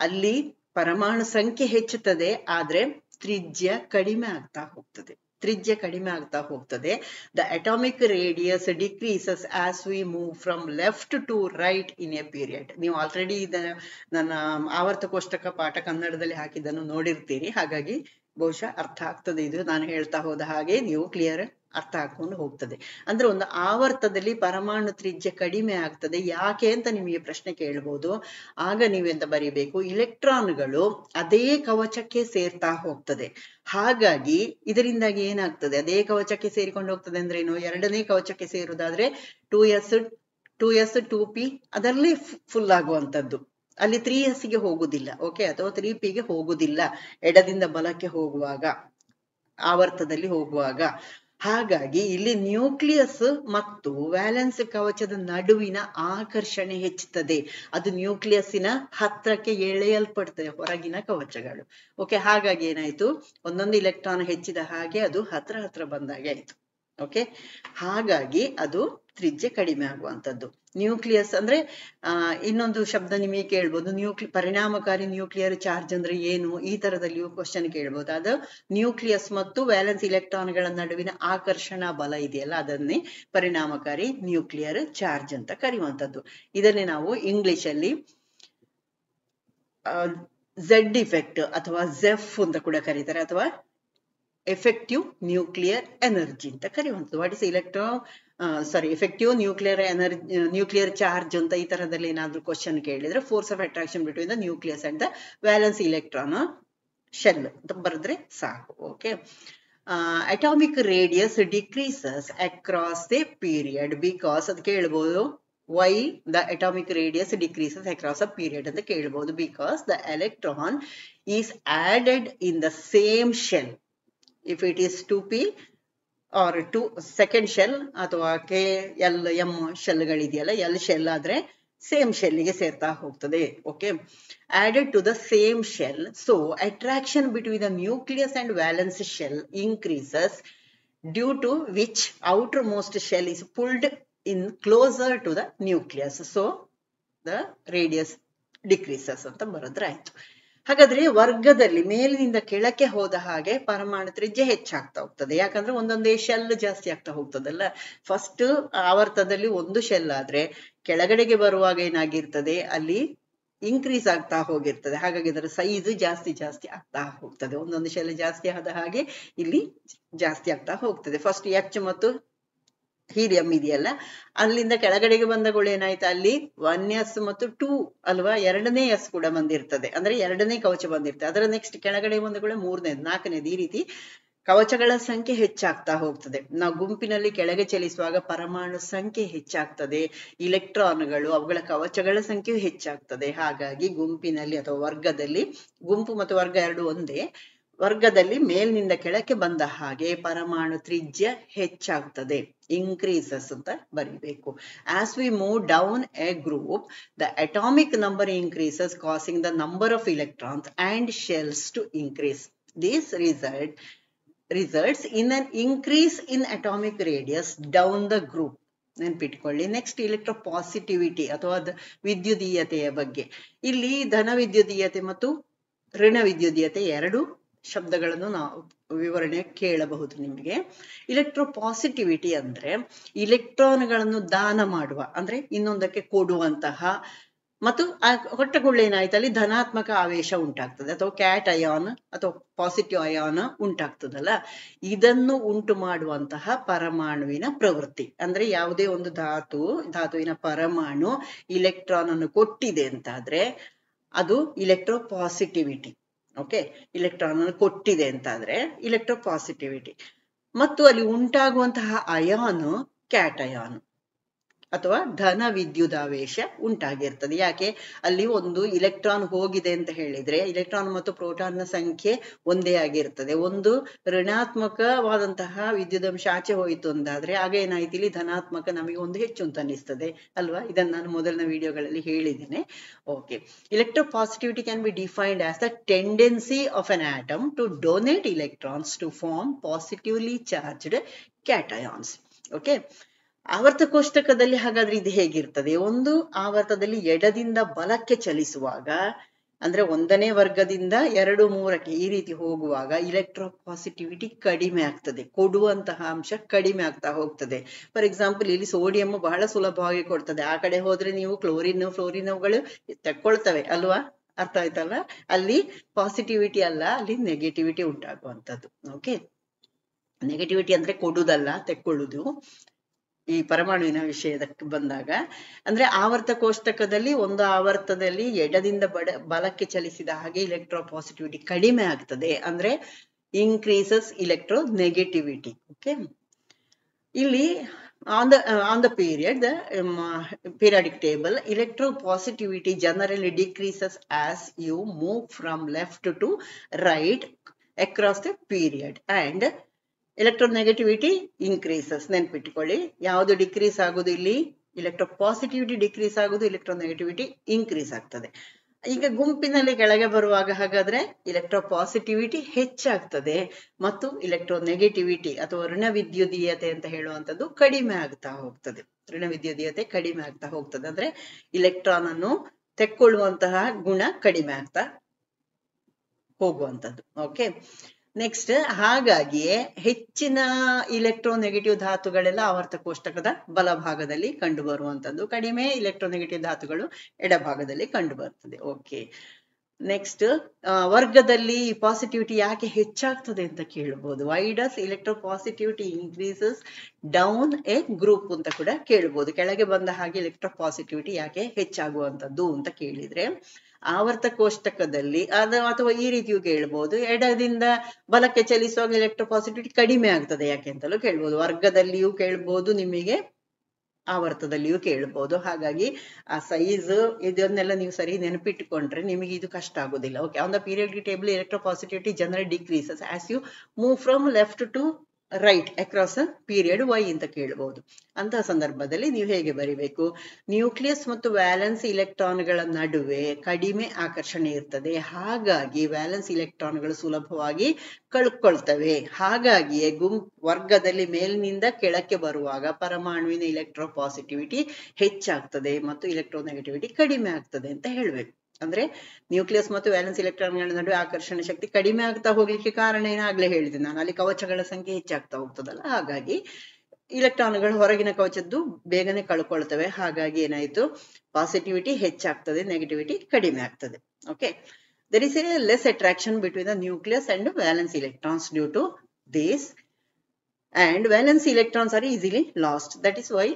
ಅಲ್ಲಿ ಪರಮಾಣು ಸಂಖ್ಯೆ ಹೆಚ್ಚುತ್ತದೆ, ಆದ್ರೆ ತ್ರಿಜ್ಯ ಕಡಿಮೆ ಆಗ್ತಾ ಹೋಗ್ತದೆ. The atomic radius decreases as we move from left to right in a period. ನೀವು ಆಲ್ರೆಡಿ ನನ್ನ ಆವರ್ತ ಕೋಷ್ಟಕ ಪಾಠ ಕನ್ನಡದಲ್ಲಿ ಹಾಕಿದ್ದನ್ನು ನೋಡಿರ್ತೀರಿ, ಹಾಗಾಗಿ ಬಹುಶಃ ಅರ್ಥ ಆಗ್ತದೆ. ಇದು ನಾನು ಹೇಳ್ತಾ ಹೋದ ಹಾಗೆ ನೀವು ಕ್ಲಿಯರ್ ಅರ್ಥ ಹಾಕೊಂಡು ಹೋಗ್ತದೆ. ಅಂದ್ರೆ ಒಂದು ಆವರ್ತದಲ್ಲಿ ಪರಮಾಣು ತ್ರಿಜ್ಯ ಕಡಿಮೆ ಆಗ್ತದೆ, ಯಾಕೆ ಅಂತ ನಿಮಗೆ ಪ್ರಶ್ನೆ ಕೇಳ್ಬೋದು. ಆಗ ನೀವೆಂತ ಬರೀಬೇಕು, ಇಲೆಕ್ಟ್ರಾನ್ಗಳು ಅದೇ ಕವಚಕ್ಕೆ ಸೇರ್ತಾ ಹೋಗ್ತದೆ. ಹಾಗಾಗಿ ಇದರಿಂದಾಗಿ ಏನಾಗ್ತದೆ, ಅದೇ ಕವಚಕ್ಕೆ ಸೇರಿಕೊಂಡು ಹೋಗ್ತದೆ ಅಂದ್ರೆ ಏನು, ಎರಡನೇ ಕವಚಕ್ಕೆ ಸೇರುವುದಾದ್ರೆ 2s 2p ಅದರಲ್ಲಿ ಫುಲ್ ಆಗುವಂತದ್ದು, ಅಲ್ಲಿ 3s ಗೆ ಹೋಗುದಿಲ್ಲ. ಓಕೆ, ಅಥವಾ 3p ಗೆ ಹೋಗುದಿಲ್ಲ ಎಡದಿಂದ ಬಲಕ್ಕೆ ಹೋಗುವಾಗ, ಆವರ್ತದಲ್ಲಿ ಹೋಗುವಾಗ. ಹಾಗಾಗಿ ಇಲ್ಲಿ ನ್ಯೂಕ್ಲಿಯಸ್ ಮತ್ತು ವ್ಯಾಲೆನ್ಸ್ ಕವಚದ ನಡುವಿನ ಆಕರ್ಷಣೆ ಹೆಚ್ಚುತ್ತದೆ. ಅದು ನ್ಯೂಕ್ಲಿಯಸ್ಸಿನ ಹತ್ರಕ್ಕೆ ಎಳೆಯಲ್ಪಡ್ತದೆ ಹೊರಗಿನ ಕವಚಗಳು. ಓಕೆ, ಹಾಗಾಗಿ ಏನಾಯ್ತು, ಒಂದೊಂದು ಇಲೆಕ್ಟ್ರಾನ್ ಹೆಚ್ಚಿದ ಹಾಗೆ ಅದು ಹತ್ರ ಬಂದಾಗೆ ಆಯ್ತು. ಓಕೆ, ಹಾಗಾಗಿ ಅದು ತ್ರಿಜ್ಯ ಕಡಿಮೆ ಆಗುವಂಥದ್ದು. ನ್ಯೂಕ್ಲಿಯಸ್ ಅಂದ್ರೆ ಇನ್ನೊಂದು ಶಬ್ದ ನಿಮಗೆ ಕೇಳ್ಬೋದು, ಪರಿಣಾಮಕಾರಿ ನ್ಯೂಕ್ಲಿಯರ್ ಚಾರ್ಜ್ ಅಂದ್ರೆ ಏನು, ಈ ತರದಲ್ಲಿಯೂ ಕ್ವಶನ್ ಕೇಳ್ಬೋದು. ಅದು ನ್ಯೂಕ್ಲಿಯಸ್ ಮತ್ತು ವ್ಯಾಲೆನ್ಸ್ ಇಲೆಕ್ಟ್ರಾನ್ಗಳ ನಡುವಿನ ಆಕರ್ಷಣಾ ಬಲ ಇದೆಯಲ್ಲ, ಅದನ್ನೇ ಪರಿಣಾಮಕಾರಿ ನ್ಯೂಕ್ಲಿಯರ್ ಚಾರ್ಜ್ ಅಂತ ಕರೆಯುವಂಥದ್ದು. ಇದನ್ನೇ ನಾವು ಇಂಗ್ಲಿಷ್ ಅಲ್ಲಿ ಝೆಡ್ ಇಫೆಕ್ಟ್ ಅಥವಾ ಝೆಫ್ ಅಂತ ಕೂಡ ಕರೀತಾರೆ, ಅಥವಾ ಎಫೆಕ್ಟಿವ್ ನ್ಯೂಕ್ಲಿಯರ್ ಎನರ್ಜಿ ಅಂತ ಕರೆಯುವಂಥದ್ದು. What is effective nuclear charge ಅಂತ ಈ ತರದಲ್ಲಿ ಏನಾದ್ರೂ ಕ್ವಶನ್ ಕೇಳಿದ್ರೆ, force of attraction between the nucleus and the valence electron shell ಅಂತ ಬರೆದ್ರೆ ಸಾಕು. Okay, atomic radius decreases across the period because, ಅದು ಕೇಳ್ಬೋದು, why the atomic radius decreases across a period ಅಂತ ಕೇಳ್ಬೋದು. because the electron is added in the same shell. if it is 2p or 2 second shell ಅಥವಾ KLM shell ಗಳಿದೆಯಲ್ಲ, L shell ಆದ್ರೆ same ಶೆಲ್ಗೆ ಸೇರ್ತಾ ಹೋಗ್ತದೆ. Okay, added to the same shell, so attraction between the nucleus and valence shell increases, due to which outermost shell is pulled in closer to the nucleus, so the radius decreases ಅಂತ ಬರೆದ್ರೆ ಆಯ್ತು. ಹಾಗಾದ್ರೆ ವರ್ಗದಲ್ಲಿ ಮೇಲಿನಿಂದ ಕೆಳಕ್ಕೆ ಹೋದ ಹಾಗೆ ಪರಮಾಣು ತ್ರಿಜ್ಯ ಹೆಚ್ಚಾಗ್ತಾ ಹೋಗ್ತದೆ. ಯಾಕಂದ್ರೆ ಒಂದೊಂದೇ ಶೆಲ್ ಜಾಸ್ತಿ ಆಗ್ತಾ ಹೋಗ್ತದಲ್ಲ. ಫಸ್ಟ್ ಆವರ್ತದಲ್ಲಿ ಒಂದು ಶೆಲ್ ಆದ್ರೆ ಕೆಳಗಡೆಗೆ ಬರುವಾಗ ಏನಾಗಿರ್ತದೆ, ಅಲ್ಲಿ ಇನ್ಕ್ರೀಸ್ ಆಗ್ತಾ ಹೋಗಿರ್ತದೆ. ಹಾಗಾಗಿ ಅದರ ಸೈಜ್ ಜಾಸ್ತಿ ಆಗ್ತಾ ಹೋಗ್ತದೆ. ಒಂದೊಂದು ಶೆಲ್ ಜಾಸ್ತಿ ಆದ ಹಾಗೆ ಇಲ್ಲಿ ಜಾಸ್ತಿ ಆಗ್ತಾ ಹೋಗ್ತದೆ. ಫಸ್ಟ್ H ಮತ್ತು ಹೀಲಿಯಂ ಇದೆಯಲ್ಲ, ಅಲ್ಲಿಂದ ಕೆಳಗಡೆಗೆ ಬಂದಗಳು ಏನಾಯ್ತು, ಅಲ್ಲಿ 1s ಮತ್ತು 2 ಅಲ್ವಾ, 2ನೇ S ಕೂಡ ಬಂದಿರ್ತದೆ, ಅಂದ್ರೆ 2ನೇ ಕವಚ ಬಂದಿರ್ತದೆ. ಅದರ ನೆಕ್ಸ್ಟ್ ಕೆಳಗಡೆ ಬಂದಗಳು 3ನೇದು 4ನೇದು, ಈ ರೀತಿ ಕವಚಗಳ ಸಂಖ್ಯೆ ಹೆಚ್ಚಾಗ್ತಾ ಹೋಗ್ತದೆ. ನಾವು ಗುಂಪಿನಲ್ಲಿ ಕೆಳಗೆ ಚಲಿಸುವಾಗ ಪರಮಾಣು ಸಂಖ್ಯೆ ಹೆಚ್ಚಾಗ್ತದೆ, ಇಲೆಕ್ಟ್ರಾನ್ಗಳು ಅವುಗಳ ಕವಚಗಳ ಸಂಖ್ಯೆಯು ಹೆಚ್ಚಾಗ್ತದೆ. ಹಾಗಾಗಿ ಗುಂಪಿನಲ್ಲಿ ಅಥವಾ ವರ್ಗದಲ್ಲಿ, ಗುಂಪು ಮತ್ತು ವರ್ಗ ಎರಡು ಒಂದೇ, ವರ್ಗದಲ್ಲಿ ಮೇಲ್ನಿಂದ ಕೆಳಕ್ಕೆ ಬಂದ ಹಾಗೆ ಪರಮಾಣು ತ್ರಿಜ್ಯ ಹೆಚ್ಚಾಗ್ತದೆ, ಇನ್ಕ್ರೀಸಸ್ ಅಂತ ಬರೀಬೇಕು. As we move down a group, the atomic number increases, causing the number of electrons and shells to increase. This results in an increase in atomic radius down the group. ನೆನ್ಪಿಟ್ಕೊಳ್ಳಿ. Next ಇಲೆಕ್ಟ್ರೋಪಾಸಿಟಿವಿಟಿ ಅಥವಾ ವಿದ್ಯುದೀಯತೆಯ ಬಗ್ಗೆ. ಇಲ್ಲಿ ಧನ ವಿದ್ಯುದೀಯತೆ ಮತ್ತು ಋಣ ವಿದ್ಯುದೀಯತೆ ಎರಡು ಶಬ್ದಗಳನ್ನು ನಾವು ವಿವರಣೆ ಕೇಳಬಹುದು ನಿಮಗೆ. ಇಲೆಕ್ಟ್ರೋಪಾಸಿಟಿವಿಟಿ ಅಂದ್ರೆ ಇಲೆಕ್ಟ್ರಾನ್ಗಳನ್ನು ದಾನ ಮಾಡುವ, ಅಂದ್ರೆ ಇನ್ನೊಂದಕ್ಕೆ ಕೊಡುವಂತಹ, ಮತ್ತು ಹೊಟ್ಟೆಗುಳ್ಳೇನಾಯ್ತು, ಅಲ್ಲಿ ಧನಾತ್ಮಕ ಆವೇಶ ಉಂಟಾಗ್ತದೆ, ಅಥವಾ ಕ್ಯಾಟ್ ಅಯಾನ್ ಅಥವಾ ಪಾಸಿಟಿವ್ ಅಯಾನ್ ಉಂಟಾಗ್ತದಲ್ಲ, ಇದನ್ನು ಉಂಟು ಮಾಡುವಂತಹ ಪರಮಾಣುವಿನ ಪ್ರವೃತ್ತಿ. ಅಂದ್ರೆ ಯಾವುದೇ ಒಂದು ಧಾತುವಿನ ಪರಮಾಣು ಇಲೆಕ್ಟ್ರಾನ್ ಅನ್ನು ಕೊಟ್ಟಿದೆ ಅಂತಾದ್ರೆ ಅದು ಇಲೆಕ್ಟ್ರೋಪಾಸಿಟಿವಿಟಿ. ಓಕೆ, ಇಲೆಕ್ಟ್ರಾನ್ ಅನ್ನು ಕೊಟ್ಟಿದೆ ಅಂತಾದ್ರೆ ಇಲೆಕ್ಟ್ರೋಪಾಸಿಟಿವಿಟಿ. ಮತ್ತು ಅಲ್ಲಿ ಉಂಟಾಗುವಂತಹ ಅಯಾನ್ ಕ್ಯಾಟ್ ಅಯಾನ್ ಅಥವಾ ಧನ ವಿದ್ಯುದಾವೇಶ ಉಂಟಾಗಿರ್ತದೆ. ಯಾಕೆ, ಅಲ್ಲಿ ಒಂದು ಇಲೆಕ್ಟ್ರಾನ್ ಹೋಗಿದೆ ಅಂತ ಹೇಳಿದ್ರೆ ಇಲೆಕ್ಟ್ರಾನ್ ಮತ್ತು ಪ್ರೋಟಾನ್ನ ಸಂಖ್ಯೆ ಒಂದೇ ಆಗಿರ್ತದೆ. ಒಂದು ಋಣಾತ್ಮಕವಾದಂತಹ ವಿದ್ಯುದಂಶ ಆಚೆ ಹೋಯಿತು ಅಂತಾದ್ರೆ ಆಗ ಏನಾಯ್ತು, ಇಲ್ಲಿ ಧನಾತ್ಮಕ ನಮಗೆ ಒಂದು ಹೆಚ್ಚು ಅಂತ ಅನ್ನಿಸ್ತದೆ ಅಲ್ವಾ. ಇದನ್ನು ನಾನು ಮೊದಲಿನ ವಿಡಿಯೋಗಳಲ್ಲಿ ಹೇಳಿದ್ದೇನೆ. Okay, electropositivity can be defined as the tendency of an atom to donate electrons to form positively charged cations. Okay, ಆವರ್ತ ಕೋಷ್ಟಕದಲ್ಲಿ ಹಾಗಾದ್ರೆ ಇದು ಹೇಗಿರ್ತದೆ, ಒಂದು ಆವರ್ತದಲ್ಲಿ ಎಡದಿಂದ ಬಲಕ್ಕೆ ಚಲಿಸುವಾಗ, ಅಂದ್ರೆ ಒಂದನೇ ವರ್ಗದಿಂದ 2, 3ಕ್ಕೆ ಈ ರೀತಿ ಹೋಗುವಾಗ ಇಲೆಕ್ಟ್ರೋಪಾಸಿಟಿವಿಟಿ ಕಡಿಮೆ ಆಗ್ತದೆ, ಕೊಡುವಂತಹ ಅಂಶ ಕಡಿಮೆ ಆಗ್ತಾ ಹೋಗ್ತದೆ. ಫಾರ್ ಎಕ್ಸಾಂಪಲ್ ಇಲ್ಲಿ ಸೋಡಿಯಂ ಬಹಳ ಸುಲಭವಾಗಿ ಕೊಡ್ತದೆ, ಆ ಕಡೆ ಹೋದ್ರೆ ನೀವು ಫ್ಲೋರಿನ್ಗಳು ತಕ್ಕೊಳ್ತವೆ ಅಲ್ವಾ, ಅರ್ಥ ಆಯ್ತಲ್ಲ. ಅಲ್ಲಿ ಪಾಸಿಟಿವಿಟಿ ಅಲ್ಲ, ಅಲ್ಲಿ ನೆಗೆಟಿವಿಟಿ ಉಂಟಾಗುವಂಥದ್ದು. ಓಕೆ, ನೆಗೆಟಿವಿಟಿ ಅಂದ್ರೆ ಕೊಡುದಲ್ಲ, ತೆಕ್ಕೊಳ್ಳುದು. ಈ ಪರಮಾಣುವಿನ ವಿಷಯದಕ್ಕೆ ಬಂದಾಗ ಅಂದ್ರೆ ಆವರ್ತ ಕೋಷ್ಟಕದಲ್ಲಿ ಒಂದು ಆವರ್ತದಲ್ಲಿ ಎಡದಿಂದ ಬಲಕ್ಕೆ ಚಲಿಸಿದ ಹಾಗೆ ಇಲೆಕ್ಟ್ರೋಪಾಸಿಟಿವಿಟಿ ಕಡಿಮೆ ಆಗ್ತದೆ, ಅಂದ್ರೆ ಇನ್ಕ್ರೀಸಸ್ ಇಲೆಕ್ಟ್ರೋ ನೆಗೆಟಿವಿಟಿ. ಓಕೆ, ಇಲ್ಲಿ on the periodic table, electropositivity generally decreases as you move from left to right across the period, and electronegativity increases. ನೆನ್ಪಿಟ್ಕೊಳ್ಳಿ, ಯಾವುದು ಡಿಕ್ರೀಸ್ ಆಗೋದು ಇಲ್ಲಿ, electropositivity ಡಿಕ್ರೀಸ್ ಆಗೋದು, electronegativity ಇನ್ಕ್ರೀಸ್ ಆಗ್ತದೆ. ಈಗ ಗುಂಪಿನಲ್ಲಿ ಕೆಳಗೆ ಬರುವಾಗ ಹಾಗಾದ್ರೆ electropositivity ಹೆಚ್ಚಾಗ್ತದೆ ಮತ್ತು electronegativity ಅಥವಾ ಋಣ ವಿದ್ಯುದೀಯತೆ ಅಂತ ಹೇಳುವಂಥದ್ದು ಕಡಿಮೆ ಆಗ್ತಾ ಹೋಗ್ತದೆ. ಋಣ ವಿದ್ಯುದೀಯತೆ ಕಡಿಮೆ ಆಗ್ತಾ ಹೋಗ್ತದೆ ಅಂದ್ರೆ ಇಲೆಕ್ಟ್ರಾನ್ ಅನ್ನು ತೆಕ್ಕೊಳ್ಳುವಂತಹ ಗುಣ ಕಡಿಮೆ ಆಗ್ತಾ ಹೋಗುವಂಥದ್ದು. ಓಕೆ, ನೆಕ್ಸ್ಟ್, ಹಾಗಾಗಿಯೇ ಹೆಚ್ಚಿನ ಇಲೆಕ್ಟ್ರೋನೆಗೆಟಿವ್ ಧಾತುಗಳೆಲ್ಲ ಆವರ್ತ ಕೋಷ್ಟಕದ ಬಲಭಾಗದಲ್ಲಿ ಕಂಡು ಬರುವಂತದ್ದು, ಕಡಿಮೆ ಇಲೆಕ್ಟ್ರೋನೆಗೆಟಿವ್ ಧಾತುಗಳು ಎಡಭಾಗದಲ್ಲಿ ಕಂಡು ಬರ್ತದೆ. ಓಕೆ, ನೆಕ್ಸ್ಟ್, ವರ್ಗದಲ್ಲಿ ಪಾಸಿಟಿವಿಟಿ ಯಾಕೆ ಹೆಚ್ಚಾಗ್ತದೆ ಅಂತ ಕೇಳಬಹುದು. Why does electropositivity increases down a group ಅಂತ ಕೂಡ ಕೇಳಬಹುದು. ಕೆಳಗೆ ಬಂದ ಹಾಗೆ ಎಲೆಕ್ಟ್ರೋಪಾಸಿಟಿವಿಟಿ ಯಾಕೆ ಹೆಚ್ಚಾಗುವಂತದ್ದು ಅಂತ ಕೇಳಿದ್ರೆ, ಆವರ್ತ ಕೋಷ್ಟಕದಲ್ಲಿ ಅಥವಾ ಈ ರೀತಿಯೂ ಕೇಳಬಹುದು, ಎಡದಿಂದ ಬಲಕ್ಕೆ ಚಲಿಸುವಾಗ ಎಲೆಕ್ಟ್ರೋಪಾಸಿಟಿವಿಟಿ ಕಡಿಮೆ ಆಗ್ತದೆ ಯಾಕೆ ಅಂತಲೂ ಕೇಳ್ಬೋದು. ವರ್ಗದಲ್ಲಿಯೂ ಕೇಳ್ಬೋದು, ನಿಮಗೆ ಆವರ್ತದಲ್ಲಿಯೂ ಕೇಳಬಹುದು. ಹಾಗಾಗಿ ಆ ಸೈಜ್ ಇದನ್ನೆಲ್ಲ ನೀವು ಸರಿ ನೆನಪಿಟ್ಟುಕೊಂಡ್ರೆ ನಿಮಗೆ ಇದು ಕಷ್ಟ ಆಗೋದಿಲ್ಲ. Okay, on the periodic table electropositivity general decreases as you move from left to right across a period why ಅಂತ ಕೇಳಬಹುದು. ಅಂತಹ ಸಂದರ್ಭದಲ್ಲಿ ನೀವು ಹೇಗೆ ಬರಿಬೇಕು, ನ್ಯೂಕ್ಲಿಯಸ್ ಮತ್ತು ವ್ಯಾಲೆನ್ಸ್ ಇಲೆಕ್ಟ್ರಾನ್ಗಳ ನಡುವೆ ಕಡಿಮೆ ಆಕರ್ಷಣೆ ಇರ್ತದೆ, ಹಾಗಾಗಿ ವ್ಯಾಲೆನ್ಸ್ ಇಲೆಕ್ಟ್ರಾನ್ಗಳು ಸುಲಭವಾಗಿ ಕಳ್ಕೊಳ್ತವೆ. ಹಾಗಾಗಿಯೇ ವರ್ಗದಲ್ಲಿ ಮೇಲಿನಿಂದ ಕೆಳಕ್ಕೆ ಬರುವಾಗ ಪರಮಾಣುವಿನ ಎಲೆಕ್ಟ್ರೋಪಾಸಿಟಿವಿಟಿ ಹೆಚ್ಚಾಗ್ತದೆ ಮತ್ತು ಎಲೆಕ್ಟ್ರೋನೆಗೆಟಿವಿಟಿ ಕಡಿಮೆ ಆಗ್ತದೆ ಅಂತ ಹೇಳ್ಬೇಕು. ಅಂದ್ರೆ ನ್ಯೂಕ್ಲಿಯಸ್ ಮತ್ತು ವ್ಯಾಲೆನ್ಸ್ ಇಲೆಕ್ಟ್ರಾನ್ಗಳ ನಡುವೆ ಆಕರ್ಷಣೆ ಶಕ್ತಿ ಕಡಿಮೆ ಆಗ್ತಾ ಹೋಗ್ಲಿಕ್ಕೆ ಕಾರಣ ಏನಾಗ್ಲೇ ಹೇಳಿದೆ ನಾನು, ಅಲ್ಲಿ ಕವಚಗಳ ಸಂಖ್ಯೆ ಹೆಚ್ಚಾಗ್ತಾ ಹೋಗ್ತದಲ್ಲ, ಹಾಗಾಗಿ ಇಲೆಕ್ಟ್ರಾನ್ಗಳು ಹೊರಗಿನ ಕವಚದ್ದು ಬೇಗನೆ ಕಳ್ಕೊಳ್ತವೆ. ಹಾಗಾಗಿ ಏನಾಯ್ತು, ಪಾಸಿಟಿವಿಟಿ ಹೆಚ್ಚಾಗ್ತದೆ, ನೆಗೆಟಿವಿಟಿ ಕಡಿಮೆ ಆಗ್ತದೆ. Okay, there is a less attraction between the nucleus and valence electrons due to this, and valence electrons are easily lost. That is why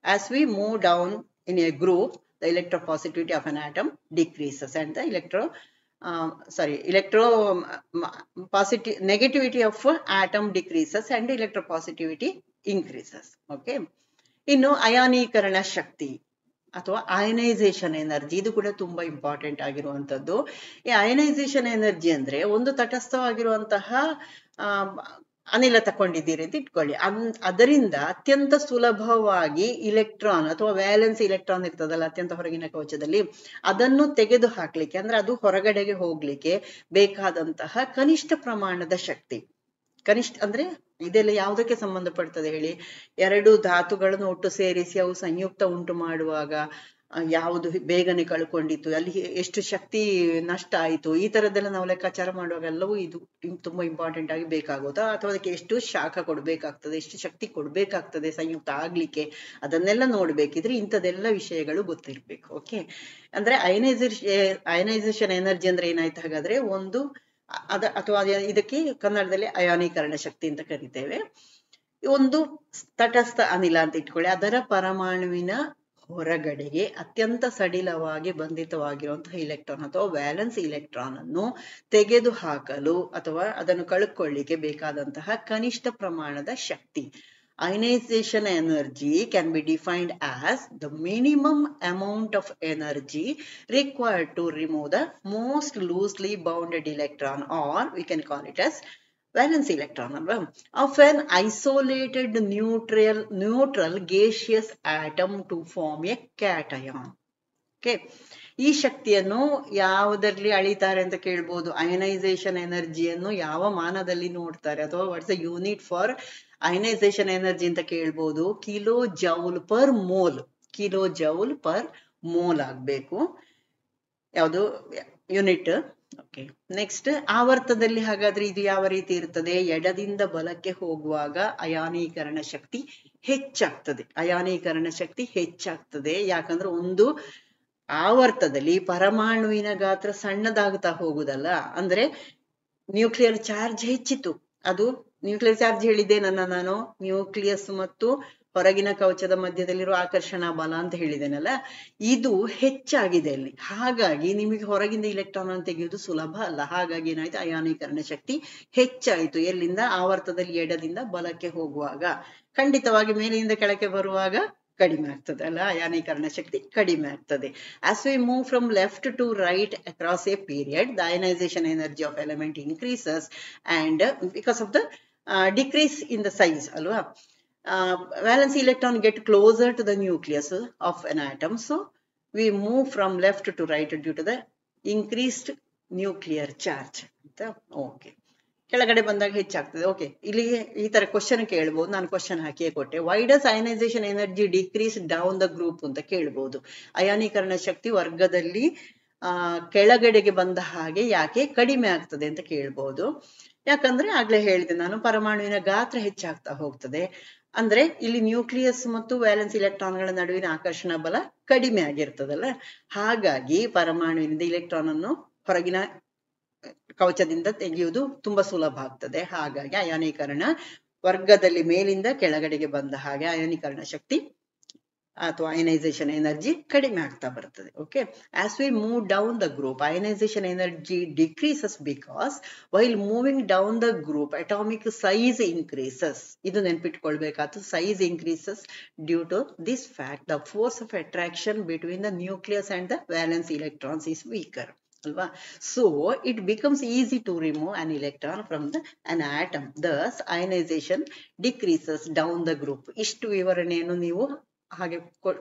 as we move down in a group, the electropositivity of an atom decreases and the negativity of atom decreases and electropositivity increases. Okay, ಇನ್ನು ಅಯಾನೀಕರಣ ಶಕ್ತಿ ಅಥವಾ ionisation energy, ಇದು ಕೂಡ ತುಂಬಾ important ಆಗಿರುವಂತದ್ದು. ಈ ionisation energy ಅಂದ್ರೆ ಒಂದು ತಟಸ್ಥವಾಗಿರುವಂತಹ ಅನಿಲ ತಕೊಂಡಿದ್ದೀರಿ ಅಂತ ಇಟ್ಕೊಳ್ಳಿ, ಅದರಿಂದ ಅತ್ಯಂತ ಸುಲಭವಾಗಿ ಇಲೆಕ್ಟ್ರಾನ್ ಅಥವಾ ವ್ಯಾಲೆನ್ಸ್ ಇಲೆಕ್ಟ್ರಾನ್ ಇರ್ತದಲ್ಲ ಅತ್ಯಂತ ಹೊರಗಿನ ಕವಚದಲ್ಲಿ, ಅದನ್ನು ತೆಗೆದು ಹಾಕ್ಲಿಕ್ಕೆ ಅಂದ್ರೆ ಅದು ಹೊರಗಡೆಗೆ ಹೋಗ್ಲಿಕ್ಕೆ ಬೇಕಾದಂತಹ ಕನಿಷ್ಠ ಪ್ರಮಾಣದ ಶಕ್ತಿ. ಕನಿಷ್ಠ ಅಂದ್ರೆ ಇದೆಲ್ಲ ಯಾವುದಕ್ಕೆ ಸಂಬಂಧಪಡ್ತದೆ ಹೇಳಿ, ಎರಡು ಧಾತುಗಳನ್ನು ಒಟ್ಟು ಸೇರಿಸಿ ಅವು ಸಂಯುಕ್ತ ಉಂಟು ಮಾಡುವಾಗ ಯಾವುದು ಬೇಗನೆ ಕಳ್ಕೊಂಡಿತ್ತು, ಅಲ್ಲಿ ಎಷ್ಟು ಶಕ್ತಿ ನಷ್ಟ ಆಯಿತು, ಈ ತರದ್ದೆಲ್ಲ ನಾವು ಲೆಕ್ಕಾಚಾರ ಮಾಡುವಾಗ ಎಲ್ಲವೂ ಇದು ತುಂಬಾ ಇಂಪಾರ್ಟೆಂಟ್ ಆಗಿ ಬೇಕಾಗುತ್ತಾ, ಅಥವಾ ಅದಕ್ಕೆ ಎಷ್ಟು ಶಾಖ ಕೊಡ್ಬೇಕಾಗ್ತದೆ, ಎಷ್ಟು ಶಕ್ತಿ ಕೊಡ್ಬೇಕಾಗ್ತದೆ ಸಂಯುಕ್ತ ಆಗ್ಲಿಕ್ಕೆ, ಅದನ್ನೆಲ್ಲ ನೋಡ್ಬೇಕಿದ್ರೆ ಇಂಥದೆಲ್ಲ ವಿಷಯಗಳು ಗೊತ್ತಿರ್ಬೇಕು. ಓಕೆ, ಅಂದ್ರೆ ಅಯನೈಸೇಷನ್ ಎನರ್ಜಿ ಅಂದ್ರೆ ಏನಾಯ್ತು ಹಾಗಾದ್ರೆ, ಒಂದು ಅಥವಾ ಇದಕ್ಕೆ ಕನ್ನಡದಲ್ಲಿ ಅಯಾನೀಕರಣ ಶಕ್ತಿ ಅಂತ ಕರಿತೇವೆ. ಒಂದು ತಟಸ್ಥ ಅನಿಲ ಅಂತ ಇಟ್ಕೊಳ್ಳಿ, ಅದರ ಪರಮಾಣುವಿನ ಹೊರಗಡೆಗೆ ಅತ್ಯಂತ ಸಡಿಲವಾಗಿ ಬಂಧಿತವಾಗಿರುವಂತಹ ಇಲೆಕ್ಟ್ರಾನ್ ಅಥವಾ ವ್ಯಾಲೆನ್ಸ್ ಇಲೆಕ್ಟ್ರಾನ್ ಅನ್ನು ತೆಗೆದು ಹಾಕಲು ಅಥವಾ ಅದನ್ನು ಕಳ್ಕೊಳ್ಳಿಕ್ಕೆ ಬೇಕಾದಂತಹ ಕನಿಷ್ಠ ಪ್ರಮಾಣದ ಶಕ್ತಿ. Ionization energy can be defined as the minimum amount of energy required to remove the most loosely bounded electron, or we can call it as valence electron of an isolated neutral gaseous atom to form a cation. Okay, ಈ ಶಕ್ತಿಯನ್ನು ಯಾವುದರಲ್ಲಿ ಅಳಿತಾರೆ ಅಂತ ಕೇಳ್ಬೋದು. Ionisation ಎನರ್ಜಿಯನ್ನು ಯಾವ ಮಾನದಲ್ಲಿ ನೋಡ್ತಾರೆ ಅಥವಾ what's the unit for ionisation energy ಅಂತ ಕೇಳ್ಬೋದು. Kilo joule per mole, kilo joule per mole ಆಗ್ಬೇಕು ಯಾವುದು ಯೂನಿಟ್. ಓಕೆ, ನೆಕ್ಸ್ಟ್ ಆವರ್ತದಲ್ಲಿ ಹಾಗಾದ್ರೆ ಇದು ಯಾವ ರೀತಿ ಇರ್ತದೆ, ಎಡದಿಂದ ಬಲಕ್ಕೆ ಹೋಗುವಾಗ ಅಯಾನೀಕರಣ ಶಕ್ತಿ ಹೆಚ್ಚಾಗ್ತದೆ. ಅಯಾನೀಕರಣ ಶಕ್ತಿ ಹೆಚ್ಚಾಗ್ತದೆ ಯಾಕಂದ್ರೆ ಒಂದು ಆವರ್ತದಲ್ಲಿ ಪರಮಾಣುವಿನ ಗಾತ್ರ ಸಣ್ಣದಾಗ್ತಾ ಹೋಗುದಲ್ಲ, ಅಂದ್ರೆ ನ್ಯೂಕ್ಲಿಯರ್ ಚಾರ್ಜ್ ಹೆಚ್ಚಿತು. ಅದು ನ್ಯೂಕ್ಲಿಯರ್ ಚಾರ್ಜ್ ಹೇಳಿದೆ ನಾನು, ನ್ಯೂಕ್ಲಿಯಸ್ ಮತ್ತು ಹೊರಗಿನ ಕವಚದ ಮಧ್ಯದಲ್ಲಿರುವ ಆಕರ್ಷಣಾ ಬಲ ಅಂತ ಹೇಳಿದ್ದೇನಲ್ಲ, ಇದು ಹೆಚ್ಚಾಗಿದೆ ಅಲ್ಲಿ. ಹಾಗಾಗಿ ನಿಮಗೆ ಹೊರಗಿಂದ ಇಲೆಕ್ಟ್ರಾನ್ ಅನ್ನು ತೆಗೆಯುವುದು ಸುಲಭ ಅಲ್ಲ. ಹಾಗಾಗಿ ಏನಾಯ್ತು, ಅಯಾನೀಕರಣ ಶಕ್ತಿ ಹೆಚ್ಚಾಯಿತು. ಎಲ್ಲಿಂದ, ಆವರ್ತದಲ್ಲಿ ಎಡದಿಂದ ಬಲಕ್ಕೆ ಹೋಗುವಾಗ. ಖಂಡಿತವಾಗಿ ಮೇಲಿನಿಂದ ಕೆಳಕ್ಕೆ ಬರುವಾಗ ಕಡಿಮೆ ಆಗ್ತದೆ ಅಲ್ಲ, ಅಯಾನೀಕರಣ ಶಕ್ತಿ ಕಡಿಮೆ ಆಗ್ತದೆ. As we move from left to right across a period, the ionization energy of element increases, and because of the decrease in the size ಅಲ್ವಾ. Valence electron get closer to the nucleus of an atom, so we move from left to right due to the increased nuclear charge ಅಂತ. Okay, ಕೆಳಗಡೆ ಬಂದಾಗ ಹೆಚ್ಚಾಗ್ತದೆ. Okay, ಇಲ್ಲಿ ಈ ತರ question ಕೇಳ್ಬೋದು. ನಾನು ಕ್ವಶನ್ ಹಾಕಿಯೇ ಕೊಟ್ಟೆ. Why does ionisation energy decrease down the group ಅಂತ ಕೇಳ್ಬೋದು. ಅಯಾನೀಕರಣ ಶಕ್ತಿ ವರ್ಗದಲ್ಲಿ ಕೆಳಗಡೆಗೆ ಬಂದ ಹಾಗೆ ಯಾಕೆ ಕಡಿಮೆ ಆಗ್ತದೆ ಅಂತ ಕೇಳ್ಬೋದು. ಯಾಕಂದ್ರೆ ಆಗ್ಲೇ ಹೇಳಿದೆ ನಾನು, ಪರಮಾಣುವಿನ ಗಾತ್ರ ಹೆಚ್ಚಾಗ್ತಾ ಹೋಗ್ತದೆ. ಅಂದ್ರೆ ಇಲ್ಲಿ ನ್ಯೂಕ್ಲಿಯಸ್ ಮತ್ತು ವ್ಯಾಲೆನ್ಸ್ ಇಲೆಕ್ಟ್ರಾನ್ಗಳ ನಡುವಿನ ಆಕರ್ಷಣ ಬಲ ಕಡಿಮೆ ಆಗಿರ್ತದಲ್ಲ, ಹಾಗಾಗಿ ಪರಮಾಣುವಿನಿಂದ ಇಲೆಕ್ಟ್ರಾನ್ ಅನ್ನು ಹೊರಗಿನ ಕವಚದಿಂದ ತೆಗೆಯುವುದು ತುಂಬಾ ಸುಲಭ ಆಗ್ತದೆ. ಹಾಗಾಗಿ ಅಯಾನೀಕರಣ ವರ್ಗದಲ್ಲಿ ಮೇಲಿಂದ ಕೆಳಗಡೆಗೆ ಬಂದ ಹಾಗೆ ಅಯಾನೀಕರಣ ಶಕ್ತಿ ಅಥವಾ ಅಯನೈಸೇಷನ್ ಎನರ್ಜಿ ಕಡಿಮೆ ಆಗ್ತಾ ಬರ್ತದೆ. Okay, as we move down the group ionization energy decreases because while moving down the group atomic size increases. ಇದು ನೆನ್ಪಿಟ್ಕೊಳ್ಬೇಕಾದ, size increases due to this fact the force of attraction between the nucleus and the valence electrons is weaker ಅಲ್ವಾ. So it becomes easy to remove an electron from an atom, thus ionization decreases down the group. ಇಷ್ಟು ವಿವರಣೆಯನ್ನು ನೀವು ಹಾಗೆ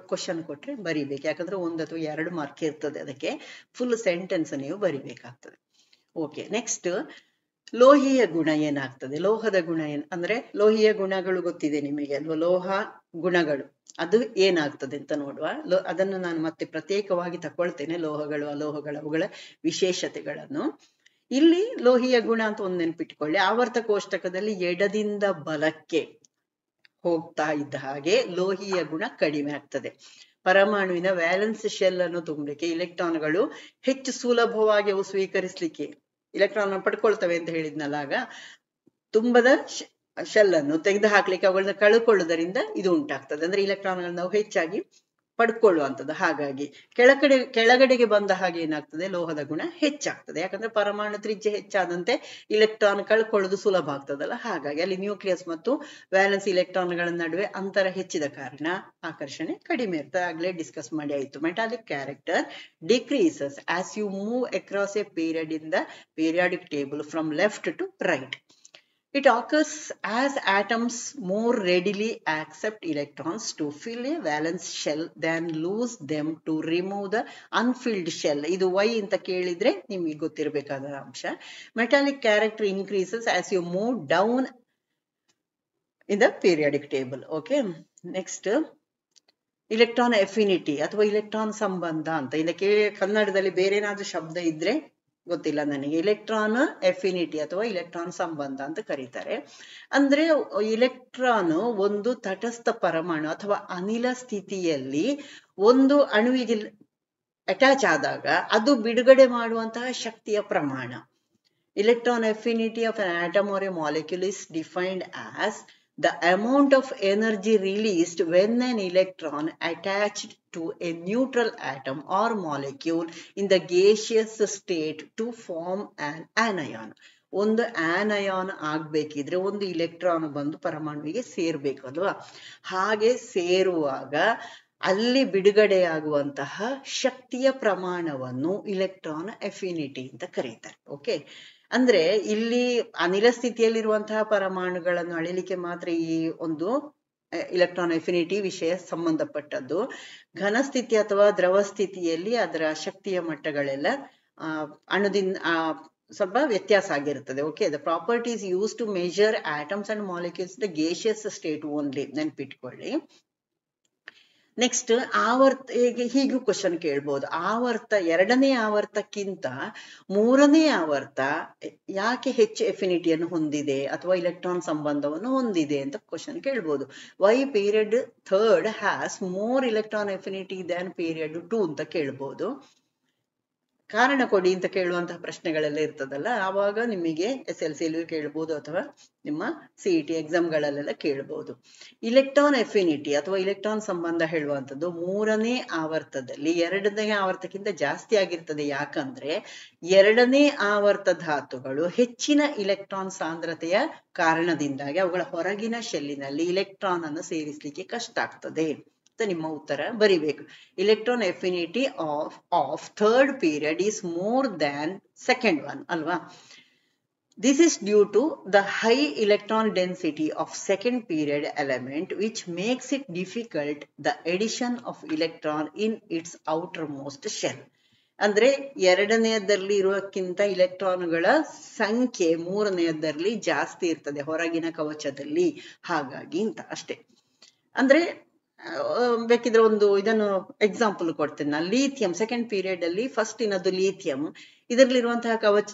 question ಕೊಟ್ರೆ ಬರಿಬೇಕು. ಯಾಕಂದ್ರೆ 1 ಅಥವಾ 2 mark ಇರ್ತದೆ, ಅದಕ್ಕೆ ಫುಲ್ ಸೆಂಟೆನ್ಸ್ ನೀವು ಬರಿಬೇಕಾಗ್ತದೆ. ಓಕೆ, ನೆಕ್ಸ್ಟ್ ಲೋಹೀಯ ಗುಣ ಏನಾಗ್ತದೆ. ಲೋಹದ ಗುಣ ಅಂದ್ರೆ ಲೋಹೀಯ ಗುಣಗಳು ಗೊತ್ತಿದೆ ನಿಮಗೆ ಅಲ್ವಾ. ಲೋಹ ಗುಣಗಳು ಅದು ಏನಾಗ್ತದೆ ಅಂತ ನೋಡುವ. ಅದನ್ನು ನಾನು ಮತ್ತೆ ಪ್ರತ್ಯೇಕವಾಗಿ ತಕೊಳ್ತೇನೆ, ಲೋಹಗಳು ಅಲೋಹಗಳು ಅವುಗಳ ವಿಶೇಷತೆಗಳನ್ನು. ಇಲ್ಲಿ ಲೋಹೀಯ ಗುಣ ಅಂತ ಒಂದು ನೆನ್ಪಿಟ್ಕೊಳ್ಳಿ. ಆವರ್ತ ಕೋಷ್ಟಕದಲ್ಲಿ ಎಡದಿಂದ ಬಲಕ್ಕೆ ಹೋಗ್ತಾ ಇದ್ದ ಹಾಗೆ ಲೋಹೀಯ ಗುಣ ಕಡಿಮೆ ಆಗ್ತದೆ. ಪರಮಾಣುವಿನ ವ್ಯಾಲೆನ್ಸ್ ಶೆಲ್ ಅನ್ನು ತುಂಬಲಿಕ್ಕೆ ಇಲೆಕ್ಟ್ರಾನ್ಗಳು ಹೆಚ್ಚು ಸುಲಭವಾಗಿ ಅವು ಸ್ವೀಕರಿಸಲಿಕ್ಕೆ ಇಲೆಕ್ಟ್ರಾನ್ ಪಡ್ಕೊಳ್ತವೆ ಅಂತ ಹೇಳಿದ್ನಲ್ಲ, ಆಗ ತುಂಬದ ಶೆಲ್ ಅನ್ನು ತೆಗೆದು ಹಾಕ್ಲಿಕ್ಕೆ ಅವುಗಳನ್ನ ಕಳ್ಕೊಳ್ಳುವುದರಿಂದ ಇದು ಉಂಟಾಗ್ತದೆ. ಅಂದ್ರೆ ಇಲೆಕ್ಟ್ರಾನ್ಗಳನ್ನ ನಾವು ಹೆಚ್ಚಾಗಿ ಪಡ್ಕೊಳ್ಳುವಂಥದ್ದು. ಹಾಗಾಗಿ ಕೆಳಗಡೆಗೆ ಬಂದ ಹಾಗೆ ಏನಾಗ್ತದೆ, ಲೋಹದ ಗುಣ ಹೆಚ್ಚಾಗ್ತದೆ. ಯಾಕಂದ್ರೆ ಪರಮಾಣು ತ್ರಿಜ್ಯ ಹೆಚ್ಚಾದಂತೆ ಇಲೆಕ್ಟ್ರಾನ್ ಕಳ್ಕೊಳ್ಳೋದು ಸುಲಭ ಆಗ್ತದಲ್ಲ, ಹಾಗಾಗಿ ಅಲ್ಲಿ ನ್ಯೂಕ್ಲಿಯಸ್ ಮತ್ತು ವ್ಯಾಲೆನ್ಸ್ ಇಲೆಕ್ಟ್ರಾನ್ಗಳ ನಡುವೆ ಅಂತರ ಹೆಚ್ಚಿದ ಕಾರಣ ಆಕರ್ಷಣೆ ಕಡಿಮೆ ಇರ್ತದೆ. ಆಗ್ಲೇ ಡಿಸ್ಕಸ್ ಮಾಡಿ ಆಯ್ತು. Metallic character decreases as you move across a period in the periodic table from left to right. It occurs as atoms more readily accept electrons to fill a valence shell than lose them to remove the unfilled shell. ಇದು why ಅಂತ ಕೇಳಿದ್ರೆ ನಿಮಗೆ ಗೊತ್ತಿರಬೇಕಾದ ಅಂಶ. Metallic character increases as you move down in the periodic table. Okay, next electron affinity ಅಥವಾ electron ಸಂಬಂಧ ಅಂತ. ಇದಕ್ಕೆ ಕನ್ನಡದಲ್ಲಿ ಬೇರೆ ಏನಾದ್ರೂ ಶಬ್ದ ಇದ್ರೆ ಗೊತ್ತಿಲ್ಲ ನನಗೆ. ಇಲೆಕ್ಟ್ರಾನ್ ಎಫಿನಿಟಿ ಅಥವಾ ಇಲೆಕ್ಟ್ರಾನ್ ಸಂಬಂಧ ಅಂತ ಕರೀತಾರೆ. ಅಂದ್ರೆ ಇಲೆಕ್ಟ್ರಾನ್ ಒಂದು ತಟಸ್ಥ ಪರಮಾಣು ಅಥವಾ ಅನಿಲ ಸ್ಥಿತಿಯಲ್ಲಿ ಒಂದು ಅಣುವಿಗೆ ಅಟ್ಯಾಚ್ ಆದಾಗ ಅದು ಬಿಡುಗಡೆ ಮಾಡುವಂತಹ ಶಕ್ತಿಯ ಪ್ರಮಾಣ. Electron affinity of an atom or a molecule is defined as the amount of energy released when an electron attached to a neutral atom or molecule in the gaseous state to form an anion. ಒಂದು anion ಆಗ್ಬೇಕಿದ್ರೆ ಒಂದು electron ಬಂದು ಪರಮಾಣುವಿಗೆ ಸೇರ್ಬೇಕು ಅಲ್ವಾ. ಹಾಗೆ ಸೇರುವಾಗ ಅಲ್ಲಿ ಬಿಡುಗಡೆಯಾಗುವಂತಹ ಶಕ್ತಿಯ ಪ್ರಮಾಣವನ್ನು electron affinity ಅಂತ ಕರೀತಾರೆ. ಓಕೆ, ಅಂದ್ರೆ ಇಲ್ಲಿ ಅನಿಲ ಸ್ಥಿತಿಯಲ್ಲಿರುವಂತಹ ಪರಮಾಣುಗಳನ್ನು ಅಳಿಲಿಕ್ಕೆ ಮಾತ್ರ ಈ ಒಂದು ಇಲೆಕ್ಟ್ರಾನ್ ಅಫಿನಿಟಿ ವಿಷಯ ಸಂಬಂಧಪಟ್ಟದ್ದು. ಘನ ಸ್ಥಿತಿ ಅಥವಾ ದ್ರವ ಸ್ಥಿತಿಯಲ್ಲಿ ಅದರ ಶಕ್ತಿಯ ಮಟ್ಟಗಳೆಲ್ಲ ಅಣುದಿಂದ ಸ್ವಲ್ಪ ವ್ಯತ್ಯಾಸ ಆಗಿರುತ್ತದೆ. Okay, the properties used to measure atoms and molecules the gaseous state only, ನೆನ್ಪಿಟ್ಕೊಳ್ಳಿ. ನೆಕ್ಸ್ಟ್ ಹೀಗೂ ಕ್ವಶನ್ ಕೇಳ್ಬೋದು. ಆವರ್ತ ಎರಡನೇ ಆವರ್ತಕ್ಕಿಂತ ಮೂರನೇ ಆವರ್ತ ಯಾಕೆ ಹೆಚ್ಚು ಎಫಿನಿಟಿಯನ್ನು ಹೊಂದಿದೆ ಅಥವಾ ಇಲೆಕ್ಟ್ರಾನ್ ಸಂಬಂಧವನ್ನು ಹೊಂದಿದೆ ಅಂತ ಕ್ವಶನ್ ಕೇಳ್ಬೋದು. Why period 3 has more electron affinity than period 2 ಅಂತ ಕೇಳ್ಬೋದು. ಕಾರಣ ಕೊಡಿ ಅಂತ ಕೇಳುವಂತಹ ಪ್ರಶ್ನೆಗಳೆಲ್ಲ ಇರ್ತದಲ್ಲ, ಆವಾಗ ನಿಮಗೆ SLCಯಲ್ಲೂ ಕೇಳ್ಬೋದು ಅಥವಾ ನಿಮ್ಮ CET ಎಕ್ಸಾಮ್ಗಳಲ್ಲೆಲ್ಲ ಕೇಳ್ಬೋದು. ಇಲೆಕ್ಟ್ರಾನ್ ಎಫಿನಿಟಿ ಅಥವಾ ಇಲೆಕ್ಟ್ರಾನ್ ಸಂಬಂಧ ಹೇಳುವಂಥದ್ದು ಮೂರನೇ ಆವರ್ತದಲ್ಲಿ ಎರಡನೇ ಆವರ್ತಕ್ಕಿಂತ ಜಾಸ್ತಿ ಆಗಿರ್ತದೆ. ಯಾಕಂದ್ರೆ ಎರಡನೇ ಆವರ್ತ ಧಾತುಗಳು ಹೆಚ್ಚಿನ ಇಲೆಕ್ಟ್ರಾನ್ ಸಾಂದ್ರತೆಯ ಕಾರಣದಿಂದಾಗಿ ಅವುಗಳ ಹೊರಗಿನ ಶೆಲ್ಲಿನಲ್ಲಿ ಇಲೆಕ್ಟ್ರಾನ್ ಅನ್ನು ಸೇರಿಸಲಿಕ್ಕೆ ಕಷ್ಟ ಆಗ್ತದೆ. ನಿಮ್ಮ ಉತ್ತರ ಬರಿಬೇಕು. Electron affinity of third period is more than second one ಅಲ್ವಾ. This is due to the high electron density of second period element, which makes it difficult the addition of electron in its outermost shell. ಅಂದ್ರೆ ಎರಡನೆಯದಲ್ಲಿ ಇರುವಕ್ಕಿಂತ ಇಲೆಕ್ಟ್ರಾನ್ಗಳ ಸಂಖ್ಯೆ ಮೂರನೆಯದಲ್ಲಿ ಜಾಸ್ತಿ ಇರ್ತದೆ ಹೊರಗಿನ ಕವಚದಲ್ಲಿ, ಹಾಗಾಗಿ ಅಂತ ಅಷ್ಟೇ. ಅಂದ್ರೆ ಬೇಕಿದ್ರೆ ಒಂದು ಇದನ್ನು ಎಕ್ಸಾಂಪಲ್ ಕೊಡ್ತೇನೆ ನಾನು. ಲೀಥಿಯಂ ಸೆಕೆಂಡ್ ಪೀರಿಯಡ್ ಅಲ್ಲಿ ಫಸ್ಟ್ ಇನದ್ದು ಲೀಥಿಯಂ, ಇದರಲ್ಲಿರುವಂತಹ ಕವಚ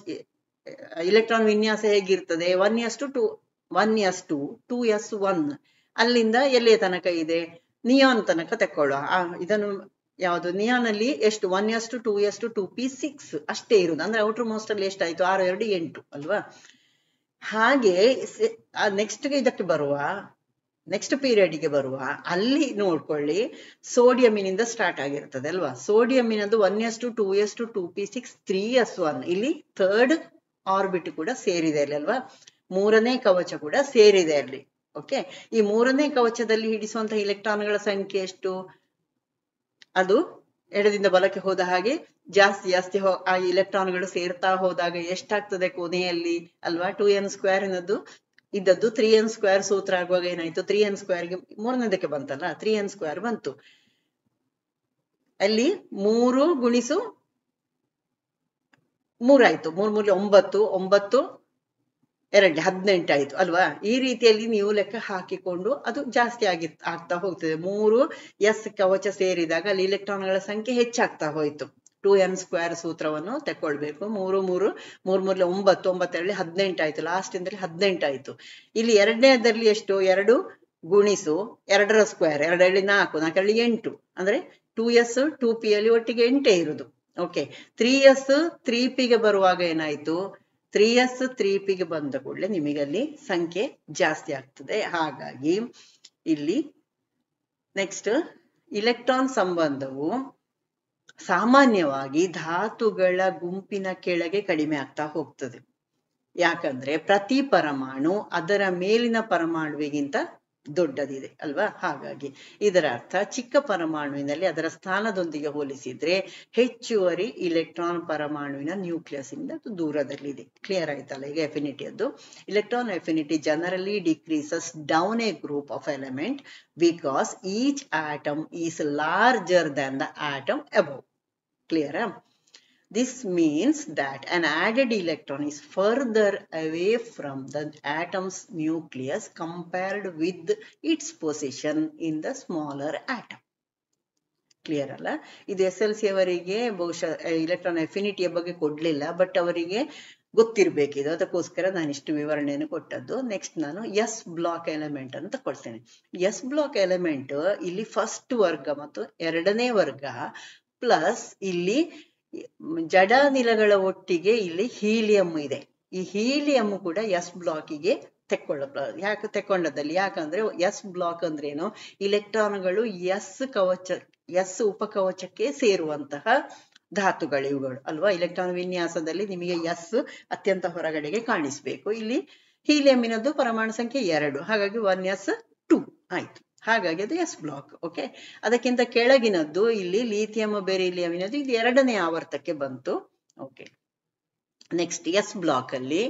ಇಲೆಕ್ಟ್ರಾನ್ ವಿನ್ಯಾಸ ಹೇಗಿರ್ತದೆ, 1s2 1s2 2s1 ಅಲ್ಲಿಂದ ಎಲ್ಲಿಯ ತನಕ ಇದೆ, ನಿಯಾನ್ ತನಕ ತಕೊಳ್ಳುವ. ಇದನ್ನು ಯಾವುದು ನಿಯಾನ್ ಅಲ್ಲಿ ಎಷ್ಟು 1s2 2s2 2p6 ಅಷ್ಟೇ ಇರುವುದು. ಅಂದ್ರೆ ಔಟರ್ ಮೋಸ್ಟ್ ಅಲ್ಲಿ ಎಷ್ಟಾಯ್ತು, 6 2 8 ಅಲ್ವಾ. ಹಾಗೆ ನೆಕ್ಸ್ಟ್ ಇದಕ್ಕೆ ಬರುವ ನೆಕ್ಸ್ಟ್ ಪೀರಿಯಡ್ಗೆ ಬರುವ ಅಲ್ಲಿ ನೋಡ್ಕೊಳ್ಳಿ, ಸೋಡಿಯಂನಿಂದ ಸ್ಟಾರ್ಟ್ ಆಗಿರ್ತದೆ ಅಲ್ವಾ. ಸೋಡಿಯಂನದು 1s2 2s2 2p6 3s1, ಇಲ್ಲಿ ಥರ್ಡ್ ಆರ್ಬಿಟ್ ಕೂಡ ಸೇರಿದೆ ಅಲ್ಲಿ ಅಲ್ವಾ, ಮೂರನೇ ಕವಚ ಕೂಡ ಸೇರಿದೆ ಅಲ್ಲಿ. ಓಕೆ, ಈ ಮೂರನೇ ಕವಚದಲ್ಲಿ ಹಿಡಿಸುವಂತಹ ಇಲೆಕ್ಟ್ರಾನ್ಗಳ ಸಂಖ್ಯೆ ಎಷ್ಟು, ಅದು ಎಡದಿಂದ ಬಲಕ್ಕೆ ಹೋದ ಹಾಗೆ ಜಾಸ್ತಿ ಜಾಸ್ತಿ ಆ ಇಲೆಕ್ಟ್ರಾನ್ಗಳು ಸೇರ್ತಾ ಹೋದಾಗ ಎಷ್ಟಾಗ್ತದೆ ಕೊನೆಯಲ್ಲಿ ಅಲ್ವಾ. 2n² ಏನದ್ದು ಇದ್ದದ್ದು 3n² ಸೂತ್ರ ಆಗುವಾಗ ಏನಾಯ್ತು, 3n²ಗೆ ಮೂರನೇದಕ್ಕೆ ಬಂತಲ್ಲ, 3n² ಬಂತು. ಅಲ್ಲಿ 3 ಗುಣಿಸು 3 ಆಯ್ತು, 3 3 9 9 2 18 ಆಯ್ತು ಅಲ್ವಾ. ಈ ರೀತಿಯಲ್ಲಿ ನೀವು ಲೆಕ್ಕ ಹಾಕಿಕೊಂಡು ಅದು ಜಾಸ್ತಿ ಆಗ್ತಾ ಹೋಗ್ತದೆ. 3s ಕವಚ ಸೇರಿದಾಗ ಅಲ್ಲಿ ಇಲೆಕ್ಟ್ರಾನ್ಗಳ ಸಂಖ್ಯೆ ಹೆಚ್ಚಾಗ್ತಾ ಹೋಯ್ತು. 2n² ಸೂತ್ರವನ್ನು ತಕೊಳ್ಬೇಕು. 3 3 3 3 9 9 18 ಆಯ್ತು, ಲಾಸ್ಟ್ ಇಂದಲ್ಲಿ 18 ಆಯ್ತು. ಇಲ್ಲಿ ಎರಡನೇದಲ್ಲಿ ಎಷ್ಟು, 2 ಗುಣಿಸು 2 ಸ್ಕ್ವೇರ್ 2 4 4 8, ಅಂದ್ರೆ 2s 2p ಅಲ್ಲಿ ಒಟ್ಟಿಗೆ 8 ಇರುದು. ಓಕೆ, 3s 3pಗೆ ಬರುವಾಗ ಏನಾಯ್ತು, 3s 3pಗೆ ಬಂದ ಕೂಡಲೇ ನಿಮಗಲ್ಲಿ ಸಂಖ್ಯೆ ಜಾಸ್ತಿ ಆಗ್ತದೆ. ಹಾಗಾಗಿ ಇಲ್ಲಿ ನೆಕ್ಸ್ಟ್ ಇಲೆಕ್ಟ್ರಾನ್ ಸಂಬಂಧವು ಸಾಮಾನ್ಯವಾಗಿ ಧಾತುಗಳ ಗುಂಪಿನ ಕೆಳಗೆ ಕಡಿಮೆ ಆಗ್ತಾ ಹೋಗ್ತದೆ. ಯಾಕಂದ್ರೆ ಪ್ರತಿ ಪರಮಾಣು ಅದರ ಮೇಲಿನ ಪರಮಾಣುವಿಗಿಂತ ದೊಡ್ಡದಿದೆ ಅಲ್ವಾ. ಹಾಗಾಗಿ ಇದರ ಅರ್ಥ ಚಿಕ್ಕ ಪರಮಾಣುವಿನಲ್ಲಿ ಅದರ ಸ್ಥಾನದೊಂದಿಗೆ ಹೋಲಿಸಿದ್ರೆ ಹೆಚ್ಚುವರಿ ಇಲೆಕ್ಟ್ರಾನ್ ಪರಮಾಣುವಿನ ನ್ಯೂಕ್ಲಿಯಸ್ ಇಂದ ದೂರದಲ್ಲಿದೆ. ಕ್ಲಿಯರ್ ಆಯ್ತಲ್ಲ ಈಗ ಎಫಿನಿಟಿಯದ್ದು. Electron affinity generally decreases down a group of element because each atom is larger than the atom above. Clear? This means that an added electron is further away from the atom's nucleus compared with its position in the smaller atom. Clear ಅಲ್ಲ? ಇದು SLC ಅವರಿಗೆ ಬಹುಶಃ electron ಎಫಿನಿಟಿಯ ಬಗ್ಗೆ ಕೊಡ್ಲಿಲ್ಲ, but ಅವರಿಗೆ ಗೊತ್ತಿರ್ಬೇಕಿದು, ಅದಕ್ಕೋಸ್ಕರ ನಾನು ಇಷ್ಟು ವಿವರಣೆಯನ್ನು ಕೊಟ್ಟದ್ದು. ನೆಕ್ಸ್ಟ್ ನಾನು ಎಸ್ ಬ್ಲಾಕ್ ಎಲಿಮೆಂಟ್ ಅಂತ ಕೊಡ್ತೇನೆ. ಎಸ್ ಬ್ಲಾಕ್ ಎಲಿಮೆಂಟ್ ಇಲ್ಲಿ ಫಸ್ಟ್ ವರ್ಗ ಮತ್ತು ಎರಡನೇ ವರ್ಗ ಪ್ಲಸ್ ಇಲ್ಲಿ ಜಡಾನಿಲಗಳ ಒಟ್ಟಿಗೆ ಇಲ್ಲಿ ಹೀಲಿಯಂ ಇದೆ. ಈ ಹೀಲಿಯಂ ಕೂಡ ಎಸ್ ಬ್ಲಾಕಿಗೆ ತೆಕ್ಕೊಂಡದಲ್ಲಿ. ಯಾಕಂದ್ರೆ ಎಸ್ ಬ್ಲಾಕ್ ಅಂದ್ರೆ ಏನು, ಇಲೆಕ್ಟ್ರಾನ್ಗಳು ಎಸ್ ಉಪಕವಚಕ್ಕೆ ಸೇರುವಂತಹ ಧಾತುಗಳು ಇವುಗಳು ಅಲ್ವಾ. ಇಲೆಕ್ಟ್ರಾನ್ ವಿನ್ಯಾಸದಲ್ಲಿ ನಿಮಗೆ ಎಸ್ ಅತ್ಯಂತ ಹೊರಗಡೆಗೆ ಕಾಣಿಸ್ಬೇಕು. ಇಲ್ಲಿ ಹೀಲಿಯಂನದ್ದು ಪರಮಾಣು ಸಂಖ್ಯೆ 2, ಹಾಗಾಗಿ 1s2 ಆಯ್ತು. ಹಾಗಾಗಿ ಅದು ಎಸ್ ಬ್ಲಾಕ್. ಓಕೆ, ಅದಕ್ಕಿಂತ ಕೆಳಗಿನದ್ದು ಇಲ್ಲಿ ಲಿಥಿಯಂ ಬೆರಿಲಿಯಂನದ್ದು ಇದು ಎರಡನೇ ಆವರ್ತಕ್ಕೆ ಬಂತು. ಓಕೆ, ನೆಕ್ಸ್ಟ್ ಎಸ್ ಬ್ಲಾಕ್ ಅಲ್ಲಿ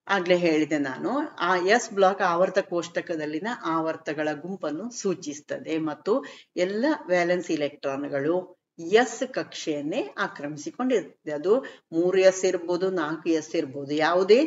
ಆಗ್ಲೇ ಹೇಳಿದೆ ನಾನು, ಆ ಎಸ್ ಬ್ಲಾಕ್ ಆವರ್ತ ಕೋಷ್ಟಕದಲ್ಲಿನ ಆವರ್ತಗಳ ಗುಂಪನ್ನು ಸೂಚಿಸ್ತದೆ ಮತ್ತು ಎಲ್ಲ ವ್ಯಾಲೆನ್ಸ್ ಇಲೆಕ್ಟ್ರಾನ್ಗಳು ಎಸ್ ಕಕ್ಷೆಯನ್ನೇ ಆಕ್ರಮಿಸಿಕೊಂಡಿರ್ತದೆ. ಅದು 3s ಇರ್ಬೋದು, 4s ಇರ್ಬೋದು, ಯಾವುದೇ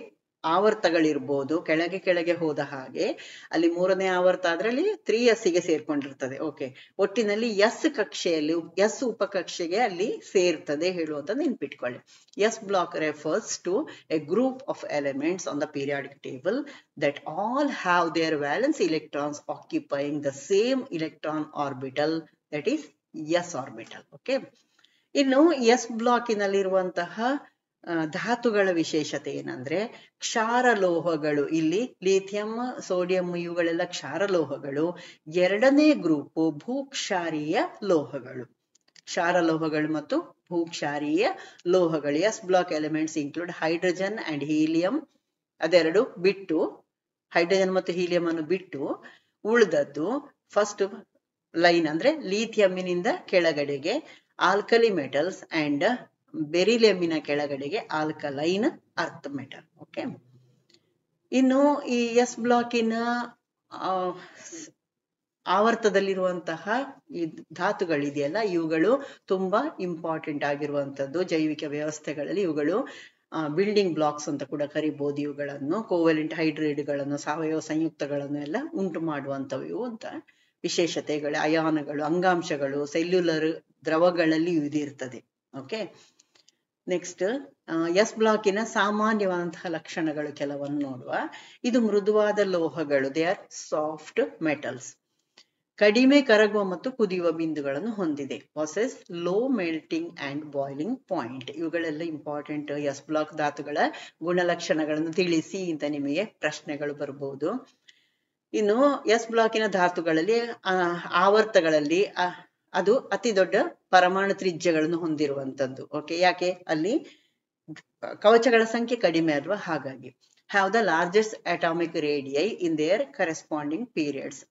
ಆವರ್ತಗಳಿರ್ಬೋದು. ಕೆಳಗೆ ಕೆಳಗೆ ಹೋದ ಹಾಗೆ ಅಲ್ಲಿ ಮೂರನೇ ಆವರ್ತ ಅದ್ರಲ್ಲಿ 3sಗೆ ಸೇರ್ಕೊಂಡಿರ್ತದೆ. ಓಕೆ, ಒಟ್ಟಿನಲ್ಲಿ ಎಸ್ ಕಕ್ಷೆಯಲ್ಲಿ ಎಸ್ ಉಪಕಕ್ಷೆಗೆ ಅಲ್ಲಿ ಸೇರ್ತದೆ ಹೇಳುವಂತ ನೆನ್ಪಿಟ್ಕೊಳ್ಳಿ. S block refers to a group of elements on the periodic table that all have their valence electrons occupying the same electron orbital, that is S orbital. Okay, ಇನ್ನು S ಬ್ಲಾಕಿನಲ್ಲಿರುವಂತಹ ಧಾತುಗಳ ವಿಶೇಷತೆ ಏನಂದ್ರೆ ಕ್ಷಾರಲೋಹಗಳು. ಇಲ್ಲಿ ಲಿಥಿಯಂ ಸೋಡಿಯಂ ಇವುಗಳೆಲ್ಲ ಕ್ಷಾರಲೋಹಗಳು. ಎರಡನೇ group ಭೂಕ್ಷಾರೀಯ ಲೋಹಗಳು. ಕ್ಷಾರಲೋಹಗಳು ಮತ್ತು ಭೂಕ್ಷಾರೀಯ ಲೋಹಗಳು. S block elements include hydrogen and helium. ಅದೆರಡು ಬಿಟ್ಟು, ಹೈಡ್ರೋಜನ್ ಮತ್ತು ಹೀಲಿಯಂ ಅನ್ನು ಬಿಟ್ಟು ಉಳಿದದ್ದು ಫಸ್ಟ್ ಲೈನ್ ಅಂದ್ರೆ ಲಿಥಿಯಂನಿಂದ ಕೆಳಗಡೆಗೆ ಆಲ್ಕಲಿ ಮೆಟಲ್ಸ್ ಅಂಡ್ ಬೆರಿಲಿಯಂನ ಕೆಳಗಡೆಗೆ ಆಲ್ಕಲೈನ್ ಅರ್ತ್ ಮೆಟಲ್. ಓಕೆ, ಇನ್ನು ಈ ಎಸ್ ಬ್ಲಾಕಿನ ಆವರ್ತದಲ್ಲಿರುವಂತಹ ಈ ಧಾತುಗಳಿದೆಯಲ್ಲ, ಇವುಗಳು ತುಂಬಾ ಇಂಪಾರ್ಟೆಂಟ್ ಆಗಿರುವಂತದ್ದು ಜೈವಿಕ ವ್ಯವಸ್ಥೆಗಳಲ್ಲಿ. ಇವುಗಳು ಬಿಲ್ಡಿಂಗ್ ಬ್ಲಾಕ್ಸ್ ಅಂತ ಕೂಡ ಕರಿಬಹುದು. ಇವುಗಳನ್ನು ಕೋವೆಲೆಂಟ್ ಹೈಡ್ರೈಡ್ಗಳನ್ನು, ಸಾವಯವ ಸಂಯುಕ್ತಗಳನ್ನು ಎಲ್ಲ ಉಂಟು ಮಾಡುವಂತವು ಇವು ಅಂತ ವಿಶೇಷತೆಗಳು. ಅಯಾನುಗಳು, ಅಂಗಾಂಶಗಳು, ಸೆಲ್ಯುಲರ್ ದ್ರವಗಳಲ್ಲಿ ಇದಿರ್ತದೆ. ಓಕೆ, ನೆಕ್ಸ್ಟ್ ಎಸ್ ಬ್ಲಾಕಿನ ಸಾಮಾನ್ಯವಾದಂತಹ ಲಕ್ಷಣಗಳು ಕೆಲವನ್ನು ನೋಡುವ. ಇದು ಮೃದುವಾದ ಲೋಹಗಳು, ದೇ ಆರ್ ಸಾಫ್ಟ್ ಮೆಟಲ್ಸ್. ಕಡಿಮೆ ಕರಗುವ ಮತ್ತು ಕುದಿಯುವ ಬಿಂದುಗಳನ್ನು ಹೊಂದಿದೆ. ವಾಸಸ್ low melting and boiling point. ಇವುಗಳೆಲ್ಲ ಇಂಪಾರ್ಟೆಂಟ್ ಎಸ್ ಬ್ಲಾಕ್ ಧಾತುಗಳ ಗುಣಲಕ್ಷಣಗಳನ್ನು ತಿಳಿಸಿ ಅಂತ ನಿಮಗೆ ಪ್ರಶ್ನೆಗಳು ಬರಬಹುದು. ಇನ್ನು ಎಸ್ ಬ್ಲಾಕಿನ ಧಾತುಗಳಲ್ಲಿ ಆವರ್ತಗಳಲ್ಲಿ ಅದು ಅತಿ ದೊಡ್ಡ ಪರಮಾಣು ತ್ರಿಜ್ಯಗಳನ್ನು ಹೊಂದಿರುವಂತದ್ದು. ಓಕೆ, ಯಾಕೆ? ಅಲ್ಲಿ ಕವಚಗಳ ಸಂಖ್ಯೆ ಕಡಿಮೆ ಅಲ್ವಾ, ಹಾಗಾಗಿ. Have the largest atomic radii in their corresponding periods.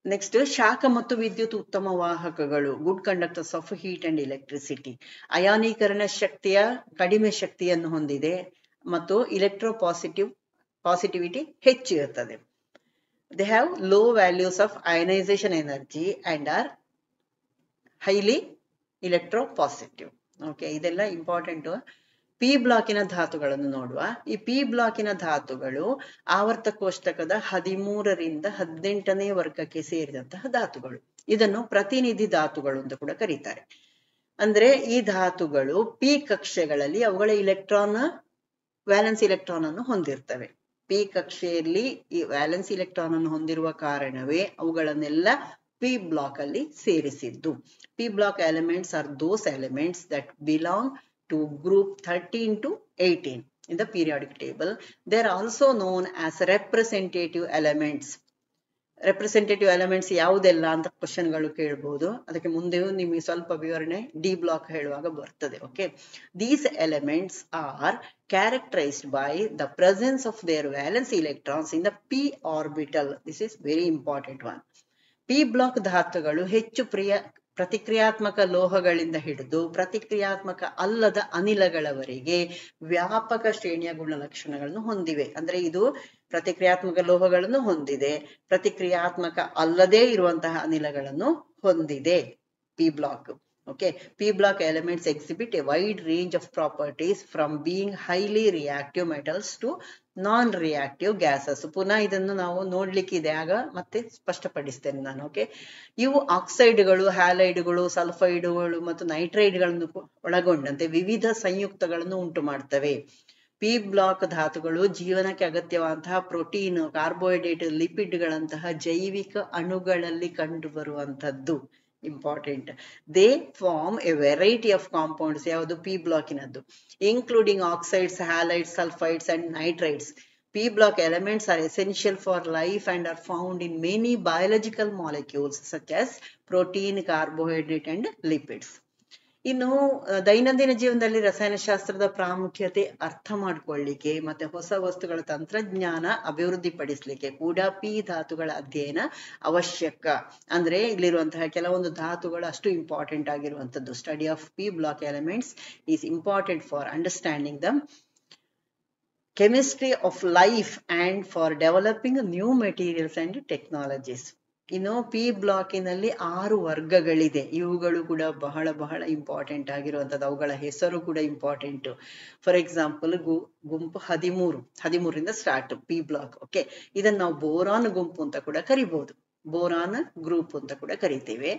Next, ಶಾಖ ಮತ್ತು ವಿದ್ಯುತ್ ಉತ್ತಮ ವಾಹಕಗಳು, good conductors of heat and electricity. ಅಯಾನೀಕರಣ ಶಕ್ತಿಯ ಕಡಿಮೆ ಶಕ್ತಿಯನ್ನು ಹೊಂದಿದೆ ಮತ್ತು ಪಾಸಿಟಿವಿಟಿ ಹೆಚ್ಚು ಇರ್ತದೆ. They have low values of ionization energy and are highly electropositive. Okay, ಇದೆಲ್ಲ ಇಂಪಾರ್ಟೆಂಟ್. ಪಿ ಬ್ಲಾಕಿನ ಧಾತುಗಳನ್ನು ನೋಡುವ. ಈ ಪಿ ಬ್ಲಾಕಿನ ಧಾತುಗಳು ಆವರ್ತ ಕೋಷ್ಟಕದ 13ರಿಂದ 18ನೇ ವರ್ಗಕ್ಕೆ ಸೇರಿದಂತಹ ಧಾತುಗಳು. ಇದನ್ನು ಪ್ರತಿನಿಧಿ ಧಾತುಗಳು ಅಂತ ಕೂಡ ಕರೀತಾರೆ. ಅಂದ್ರೆ ಈ ಧಾತುಗಳು ಪಿ ಕಕ್ಷೆಗಳಲ್ಲಿ ಅವುಗಳ ವ್ಯಾಲೆನ್ಸ್ ಇಲೆಕ್ಟ್ರಾನ್ ಅನ್ನು ಹೊಂದಿರ್ತವೆ. ಪಿ ಕಕ್ಷೆಯಲ್ಲಿ ಈ ವ್ಯಾಲೆನ್ಸ್ ಇಲೆಕ್ಟ್ರಾನ್ ಅನ್ನು ಹೊಂದಿರುವ ಕಾರಣವೇ ಅವುಗಳನ್ನೆಲ್ಲ ಪಿ ಬ್ಲಾಕ್ ಅಲ್ಲಿ ಸೇರಿಸಿದ್ದು. P block elements are those elements that belong to group 13 to 18 in the periodic table. They are also known as representative elements. Representative elements ಯಾವುದೆಲ್ಲ ಅಂತ ಕ್ವಶನ್ಗಳು ಕೇಳಬಹುದು. ಅದಕ್ಕೆ ಮುಂದೆಯೂ ನಿಮಗೆ ಸ್ವಲ್ಪ ವಿವರಣೆ ಡಿ ಬ್ಲಾಕ್ ಹೇಳುವಾಗ ಬರ್ತದೆ. Okay, these elements are characterized by the presence of their valence electrons in the P orbital. This is very important one. P block ಧಾತುಗಳು ಹೆಚ್ಚು ಪ್ರತಿಕ್ರಿಯಾತ್ಮಕ ಲೋಹಗಳಿಂದ ಹಿಡಿದು ಪ್ರತಿಕ್ರಿಯಾತ್ಮಕ ಅಲ್ಲದ ಅನಿಲಗಳವರೆಗೆ ವ್ಯಾಪಕ ಶ್ರೇಣಿಯ ಗುಣಲಕ್ಷಣಗಳನ್ನು ಹೊಂದಿವೆ. ಅಂದ್ರೆ ಇದು ಪ್ರತಿಕ್ರಿಯಾತ್ಮಕ ಲೋಹಗಳನ್ನು ಹೊಂದಿದೆ, ಪ್ರತಿಕ್ರಿಯಾತ್ಮಕ ಅಲ್ಲದೇ ಇರುವಂತಹ ಅನಿಲಗಳನ್ನು ಹೊಂದಿದೆ P block. Okay, P block elements exhibit a wide range of properties from being highly reactive metals to non reactive gases. ಪುನಃ ಇದನ್ನು ನಾವು ನೋಡ್ಲಿಕ್ಕಿದೆ, ಆಗ ಮತ್ತೆ ಸ್ಪಷ್ಟಪಡಿಸ್ತೇನೆ ನಾನು. ಓಕೆ, ಇವು ಆಕ್ಸೈಡ್ಗಳು, ಹ್ಯಾಲೈಡ್ಗಳು, ಸಲ್ಫೈಡ್ಗಳು ಮತ್ತು ನೈಟ್ರೈಡ್ಗಳನ್ನು ಒಳಗೊಂಡಂತೆ ವಿವಿಧ ಸಂಯುಕ್ತಗಳನ್ನು ಉಂಟು ಮಾಡ್ತವೆ. ಪಿ ಬ್ಲಾಕ್ ಧಾತುಗಳು ಜೀವನಕ್ಕೆ ಅಗತ್ಯವಾದಂತಹ ಪ್ರೋಟೀನ್, ಕಾರ್ಬೋಹೈಡ್ರೇಟ್, ಲಿಪಿಡ್ಗಳಂತಹ ಜೈವಿಕ ಅಣುಗಳಲ್ಲಿ ಕಂಡು ಬರುವಂತದ್ದು. Important. They form a variety of compounds. ಯಾವುದು? ಪಿ ಬ್ಲಾಕಿನದ್ದು. Including oxides, halides, sulphides and nitrides. P block elements are essential for life and are found in many biological molecules such as protein, carbohydrate and lipids. ಇನ್ನು ದೈನಂದಿನ ಜೀವನದಲ್ಲಿ ರಸಾಯನಶಾಸ್ತ್ರದ ಪ್ರಾಮುಖ್ಯತೆ ಅರ್ಥ ಮಾಡ್ಕೊಳ್ಳಿಕ್ಕೆ ಮತ್ತೆ ಹೊಸ ವಸ್ತುಗಳ ತಂತ್ರಜ್ಞಾನ ಅಭಿವೃದ್ಧಿಪಡಿಸ್ಲಿಕ್ಕೆ ಕೂಡ ಪಿ ಧಾತುಗಳ ಅಧ್ಯಯನ ಅವಶ್ಯಕ. ಅಂದ್ರೆ ಇಲ್ಲಿರುವಂತಹ ಕೆಲವೊಂದು ಧಾತುಗಳು ಅಷ್ಟು ಇಂಪಾರ್ಟೆಂಟ್ ಆಗಿರುವಂತದ್ದು. Study of P block elements is important for understanding the chemistry of life and for developing new materials and technologies. ಇನ್ನು ಪಿ ಬ್ಲಾಕಿನಲ್ಲಿ 6 ವರ್ಗಗಳಿದೆ. ಇವುಗಳು ಕೂಡ ಬಹಳ ಬಹಳ ಇಂಪಾರ್ಟೆಂಟ್ ಆಗಿರುವಂತದ್ದು. ಅವುಗಳ ಹೆಸರು ಕೂಡ ಇಂಪಾರ್ಟೆಂಟ್. ಫಾರ್ ಎಕ್ಸಾಂಪಲ್ ಗುಂಪು 13ರಿಂದ ಸ್ಟಾರ್ಟ್ ಪಿ ಬ್ಲಾಕ್. ಓಕೆ, ಇದನ್ನ ನಾವು ಬೋರಾನ್ ಗುಂಪು ಅಂತ ಕೂಡ ಕರಿಬಹುದು. ಬೋರಾನ್ ಗ್ರೂಪ್ ಅಂತ ಕೂಡ ಕರಿತೇವೆ.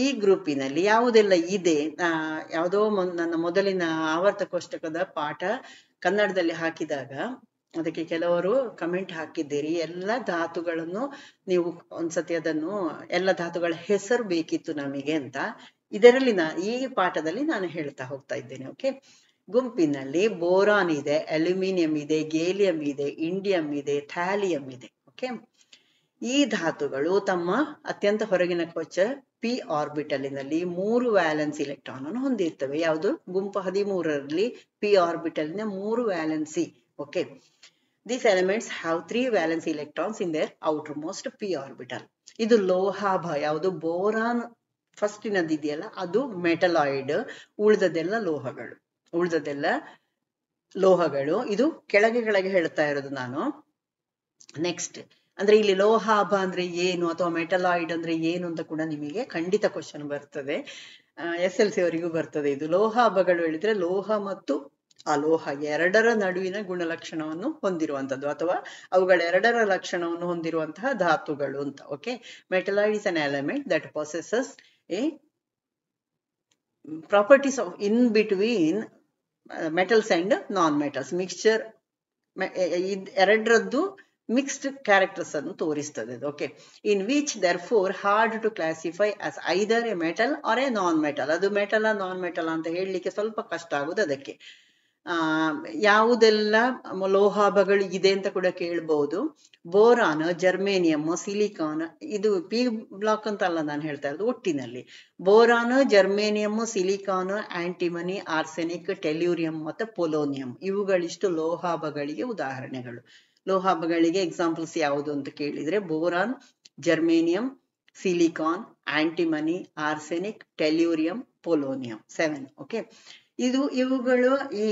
ಈ ಗ್ರೂಪಿನಲ್ಲಿ ಯಾವುದೆಲ್ಲ ಇದೆ, ಯಾವುದೋ ನನ್ನ ಮೊದಲಿನ ಆವರ್ತ ಕೋಷ್ಟಕದ ಪಾಠ ಕನ್ನಡದಲ್ಲಿ ಹಾಕಿದಾಗ ಅದಕ್ಕೆ ಕೆಲವರು ಕಮೆಂಟ್ ಹಾಕಿದ್ದೀರಿ, ಎಲ್ಲ ಧಾತುಗಳನ್ನು ನೀವು ಒಂದ್ಸತಿ ಅದನ್ನು ಎಲ್ಲ ಧಾತುಗಳ ಹೆಸರು ಬೇಕಿತ್ತು ನಮಗೆ ಅಂತ. ಇದರಲ್ಲಿ ಈ ಪಾಠದಲ್ಲಿ ನಾನು ಹೇಳ್ತಾ ಹೋಗ್ತಾ ಇದ್ದೇನೆ. ಓಕೆ, ಗುಂಪಿನಲ್ಲಿ ಬೋರಾನ್ ಇದೆ, ಅಲ್ಯೂಮಿನಿಯಂ ಇದೆ, ಗೇಲಿಯಂ ಇದೆ, ಇಂಡಿಯಂ ಇದೆ, ಥ್ಯಾಲಿಯಂ ಇದೆ. ಓಕೆ, ಈ ಧಾತುಗಳು ತಮ್ಮ ಅತ್ಯಂತ ಹೊರಗಿನ ಕವಚ ಪಿ ಆರ್ಬಿಟಲಿನಲ್ಲಿ 3 ವ್ಯಾಲೆನ್ಸಿ ಇಲೆಕ್ಟ್ರಾನ್ ಅನ್ನು ಹೊಂದಿರ್ತವೆ. ಯಾವುದು? ಗುಂಪು 13ರಲ್ಲಿ ಪಿ ಆರ್ಬಿಟಲ್ನ 3 valency. Okay, these elements have 3 valency electrons in their outermost P orbital. ಇದು ಲೋಹಾಭ. ಯಾವುದು? ಬೋರಾನ್ ಫಸ್ಟಿನದ್ದು ಇದೆಯಲ್ಲ ಅದು ಮೆಟಲಾಯ್ಡ್, ಉಳಿದದೆಲ್ಲ ಲೋಹಗಳು, ಉಳಿದದೆಲ್ಲ ಲೋಹಗಳು. ಇದು ಕೆಳಗೆ ಕೆಳಗೆ ಹೇಳ್ತಾ ಇರೋದು ನಾನು. ನೆಕ್ಸ್ಟ್ ಅಂದ್ರೆ ಇಲ್ಲಿ ಲೋಹಾಭ ಅಂದ್ರೆ ಏನು ಅಥವಾ ಮೆಟಲಾಯ್ಡ್ ಅಂದ್ರೆ ಏನು ಅಂತ ಕೂಡ ನಿಮಗೆ ಖಂಡಿತ ಕ್ವಶನ್ ಬರ್ತದೆ. SLC ಅವರಿಗೂ ಬರ್ತದೆ ಇದು. ಲೋಹಾಭಗಳು ಹೇಳಿದ್ರೆ ಲೋಹ ಮತ್ತು ಅಲೋಹ ಎರಡರ ನಡುವಿನ ಗುಣಲಕ್ಷಣವನ್ನು ಹೊಂದಿರುವಂತದ್ದು ಅಥವಾ ಅವುಗಳೆರಡರ ಲಕ್ಷಣವನ್ನು ಹೊಂದಿರುವಂತಹ ಧಾತುಗಳು ಅಂತ. Okay, metalloid is an element that possesses a properties of in between metals and non metals. Mixture ಎರಡರದ್ದು ಮಿಕ್ಸ್ಡ್ ಕ್ಯಾರೆಕ್ಟರ್ಸ್ ಅನ್ನು ತೋರಿಸ್ತದೆ. Okay, in which therefore hard to classify as either a metal or a non metal. ಅದು metal non metal ಅಂತ ಹೇಳಲಿಕ್ಕೆ ಸ್ವಲ್ಪ ಕಷ್ಟ ಆಗುದು ಅದಕ್ಕೆ. ಯಾವುದೆಲ್ಲ ಲೋಹಾಭಗಳು ಇದೆ ಅಂತ ಕೂಡ ಕೇಳಬಹುದು. ಬೋರಾನ್, ಜರ್ಮೇನಿಯಂ, ಸಿಲಿಕಾನ್, ಇದು ಪಿ ಬ್ಲಾಕ್ ಅಂತ ಅಲ್ಲ ನಾನು ಹೇಳ್ತಾ ಇರೋದು, ಒಟ್ಟಿನಲ್ಲಿ boron, germanium, silicon, antimony, arsenic, tellurium ಮತ್ತು ಪೊಲೋನಿಯಂ ಇವುಗಳಿಷ್ಟು ಲೋಹಾಭಗಳಿಗೆ ಉದಾಹರಣೆಗಳು. ಲೋಹಾಭಗಳಿಗೆ ಎಕ್ಸಾಂಪಲ್ಸ್ ಯಾವುದು ಅಂತ ಕೇಳಿದ್ರೆ boron, germanium, silicon, antimony, arsenic, tellurium, polonium 7. Okay, ಇವುಗಳು ಈ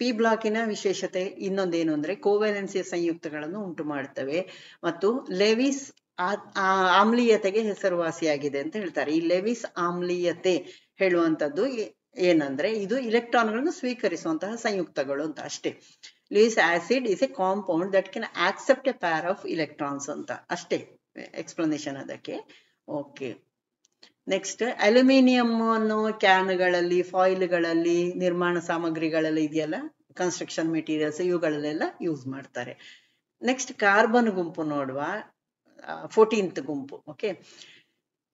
ಪಿ ಬ್ಲಾಕಿನ ವಿಶೇಷತೆ ಇನ್ನೊಂದೇನು ಅಂದ್ರೆ ಕೋವೆಲೆನ್ಸಿಯ ಸಂಯುಕ್ತಗಳನ್ನು ಉಂಟು ಮಾಡುತ್ತವೆ ಮತ್ತು ಲೆವಿಸ್ ಆಮ್ಲೀಯತೆಗೆ ಹೆಸರುವಾಸಿಯಾಗಿದೆ ಅಂತ ಹೇಳ್ತಾರೆ. ಈ ಲೆವಿಸ್ ಆಮ್ಲೀಯತೆ ಹೇಳುವಂತದ್ದು ಏನಂದ್ರೆ ಇದು ಇಲೆಕ್ಟ್ರಾನ್ಗಳನ್ನು ಸ್ವೀಕರಿಸುವಂತಹ ಸಂಯುಕ್ತಗಳು ಅಂತ ಅಷ್ಟೇ. Lewis acid is A compound that can accept A pair of electrons ಅಂತ ಅಷ್ಟೇ ಎಕ್ಸ್ಪ್ಲನೇಷನ್ ಅದಕ್ಕೆ. ಓಕೆ, ನೆಕ್ಸ್ಟ್ ಅಲ್ಯೂಮಿನಿಯಂ ಅನ್ನು ಕ್ಯಾನ್ಗಳಲ್ಲಿ, ಫಾಯಿಲ್ಗಳಲ್ಲಿ, ನಿರ್ಮಾಣ ಸಾಮಗ್ರಿಗಳಲ್ಲಿ ಇದೆಯಲ್ಲ, ಕನ್ಸ್ಟ್ರಕ್ಷನ್ ಮೆಟೀರಿಯಲ್ಸ್ ಇವುಗಳಲ್ಲೆಲ್ಲ ಯೂಸ್ ಮಾಡ್ತಾರೆ. ನೆಕ್ಸ್ಟ್ ಕಾರ್ಬನ್ ಗುಂಪು ನೋಡುವ, 14th ಗುಂಪು. Okay,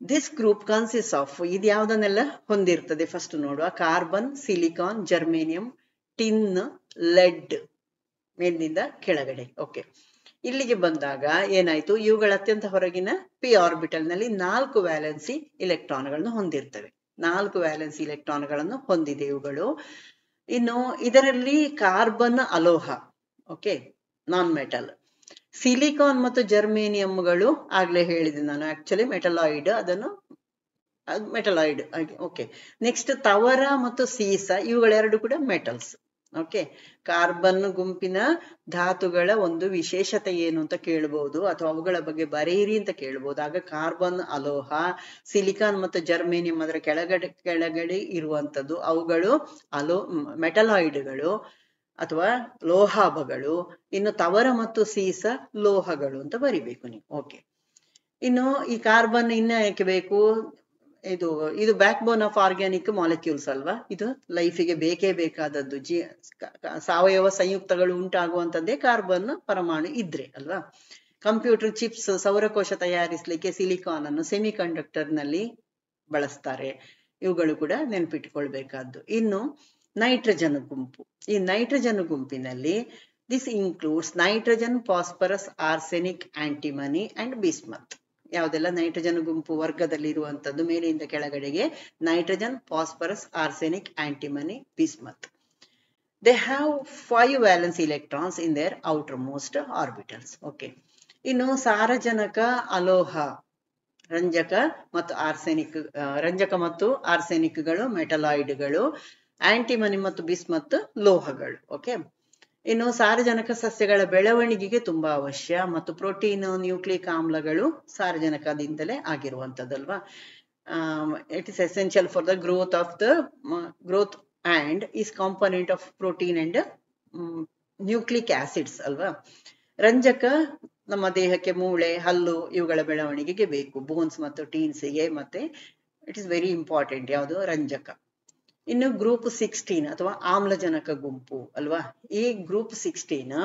this group consist of ಇದು ಯಾವುದನ್ನೆಲ್ಲ ಹೊಂದಿರ್ತದೆ ಫಸ್ಟ್ ನೋಡುವ. Carbon, silicon, germanium, tin, lead ಮೇಲಿನಿಂದ ಕೆಳಗಡೆ. ಓಕೆ, ಇಲ್ಲಿಗೆ ಬಂದಾಗ ಏನಾಯ್ತು, ಇವುಗಳ ಅತ್ಯಂತ ಹೊರಗಿನ ಪಿ ಆರ್ಬಿಟಲ್ ನಲ್ಲಿ 4 ವ್ಯಾಲೆನ್ಸಿ ಇಲೆಕ್ಟ್ರಾನ್ಗಳನ್ನು ಹೊಂದಿರ್ತವೆ. 4 ವ್ಯಾಲೆನ್ಸಿ ಇಲೆಕ್ಟ್ರಾನ್ಗಳನ್ನು ಹೊಂದಿದೆ ಇವುಗಳು. ಇನ್ನು ಇದರಲ್ಲಿ ಕಾರ್ಬನ್ ಅಲೋಹ, ಓಕೆ, ನಾನ್ ಮೆಟಲ್. ಸಿಲಿಕಾನ್ ಮತ್ತು ಜರ್ಮೇನಿಯಂಗಳು ಆಗ್ಲೇ ಹೇಳಿದೆ ನಾನು, ಆಕ್ಚುಲಿ ಮೆಟಲಾಯ್ಡ್, ಅದನ್ನು ಮೆಟಲಾಯ್ಡ್. ಓಕೆ, ನೆಕ್ಸ್ಟ್ ತವರ ಮತ್ತು ಸೀಸ ಇವುಗಳೆರಡು ಕೂಡ ಮೆಟಲ್ಸ್. ಓಕೆ, ಕಾರ್ಬನ್ ಗುಂಪಿನ ಧಾತುಗಳ ಒಂದು ವಿಶೇಷತೆ ಏನು ಅಂತ ಕೇಳಬಹುದು ಅಥವಾ ಅವುಗಳ ಬಗ್ಗೆ ಬರೆಯಿರಿ ಅಂತ ಕೇಳಬಹುದು. ಆಗ ಕಾರ್ಬನ್ ಅಲೋಹ, ಸಿಲಿಕಾನ್ ಮತ್ತು ಜರ್ಮೇನಿಯಂ ಅದರ ಕೆಳಗಡೆ ಇರುವಂತದ್ದು ಅವುಗಳು ಮೆಟಲಾಯ್ಡ್ಗಳು ಅಥವಾ ಲೋಹಾಭಗಳು. ಇನ್ನು ತವರ ಮತ್ತು ಸೀಸ ಲೋಹಗಳು ಅಂತ ಬರಿಬೇಕು ನೀವು. ಓಕೆ, ಇನ್ನು ಈ ಕಾರ್ಬನ್ ಇನ್ನ ಯಾಕೆ ಬೇಕು, ಇದು back bone of organic molecules ಅಲ್ವಾ. ಇದು ಲೈಫಿಗೆ ಬೇಕೇ ಬೇಕಾದದ್ದು. ಸಾವಯವ ಸಂಯುಕ್ತಗಳು ಉಂಟಾಗುವಂತದ್ದೇ ಕಾರ್ಬನ್ ಪರಮಾಣು ಇದ್ರೆ ಅಲ್ವಾ. ಕಂಪ್ಯೂಟರ್ ಚಿಪ್ಸ್, ಸೌರಕೋಶ ತಯಾರಿಸಲಿಕ್ಕೆ ಸಿಲಿಕಾನ್ ಅನ್ನು ಸೆಮಿ ಕಂಡಕ್ಟರ್ ನಲ್ಲಿ ಬಳಸ್ತಾರೆ. ಇವುಗಳು ಕೂಡ ನೆನಪಿಟ್ಕೊಳ್ಬೇಕಾದ್ದು. ಇನ್ನು ನೈಟ್ರೋಜನ್ ಗುಂಪು. ಈ ನೈಟ್ರೋಜನ್ ಗುಂಪಿನಲ್ಲಿ this includes nitrogen, phosphorus, arsenic, antimony and bismuth. ಯಾವುದೆಲ್ಲ ನೈಟ್ರೋಜನ್ ಗುಂಪು ವರ್ಗದಲ್ಲಿ ಇರುವಂತದ್ದು ಮೇಲಿಂದ ಕೆಳಗಡೆಗೆ nitrogen, phosphorus, arsenic, antimony, bismuth. They have 5 valence electrons in their outer most orbitals. Okay, ಇನ್ನು ಸಾರಜನಕ, ಅಲೋಹ, ರಂಜಕ ಮತ್ತು ಆರ್ಸೆನಿಕ್ಗಳು ಮೆಟಲಾಯ್ಡ್ಗಳು, ಆಂಟಿಮನಿ ಮತ್ತು ಬಿಸ್ಮತ್ ಲೋಹಗಳು. ಓಕೆ, ಇನ್ನು ಸಾರಜನಕ ಸಸ್ಯಗಳ ಬೆಳವಣಿಗೆಗೆ ತುಂಬಾ ಅವಶ್ಯ ಮತ್ತು ಪ್ರೋಟೀನ್, ನ್ಯೂಕ್ಲಿಯಿಕ್ ಆಮ್ಲಗಳು ಸಾರಜನಕದಿಂದಲೇ ಆಗಿರುವಂತದ್ದಲ್ವಾ. It is essential for the growth and is component of protein and nucleic acids ಅಲ್ವಾ. ರಂಜಕ ನಮ್ಮ ದೇಹಕ್ಕೆ ಮೂಳೆ, ಹಲ್ಲು ಇವುಗಳ ಬೆಳವಣಿಗೆಗೆ ಬೇಕು, ಬೋನ್ಸ್ ಮತ್ತು ಟೀನ್ಸ್ಗೆ, ಮತ್ತೆ ಇಟ್ ಇಸ್ ವೆರಿ ಇಂಪಾರ್ಟೆಂಟ್ ಯಾವುದು, ರಂಜಕ. ಇನ್ನು ಗ್ರೂಪ್ 16 ಅಥವಾ ಆಮ್ಲಜನಕ ಗುಂಪು ಅಲ್ವಾ. ಈ ಗ್ರೂಪ್ 16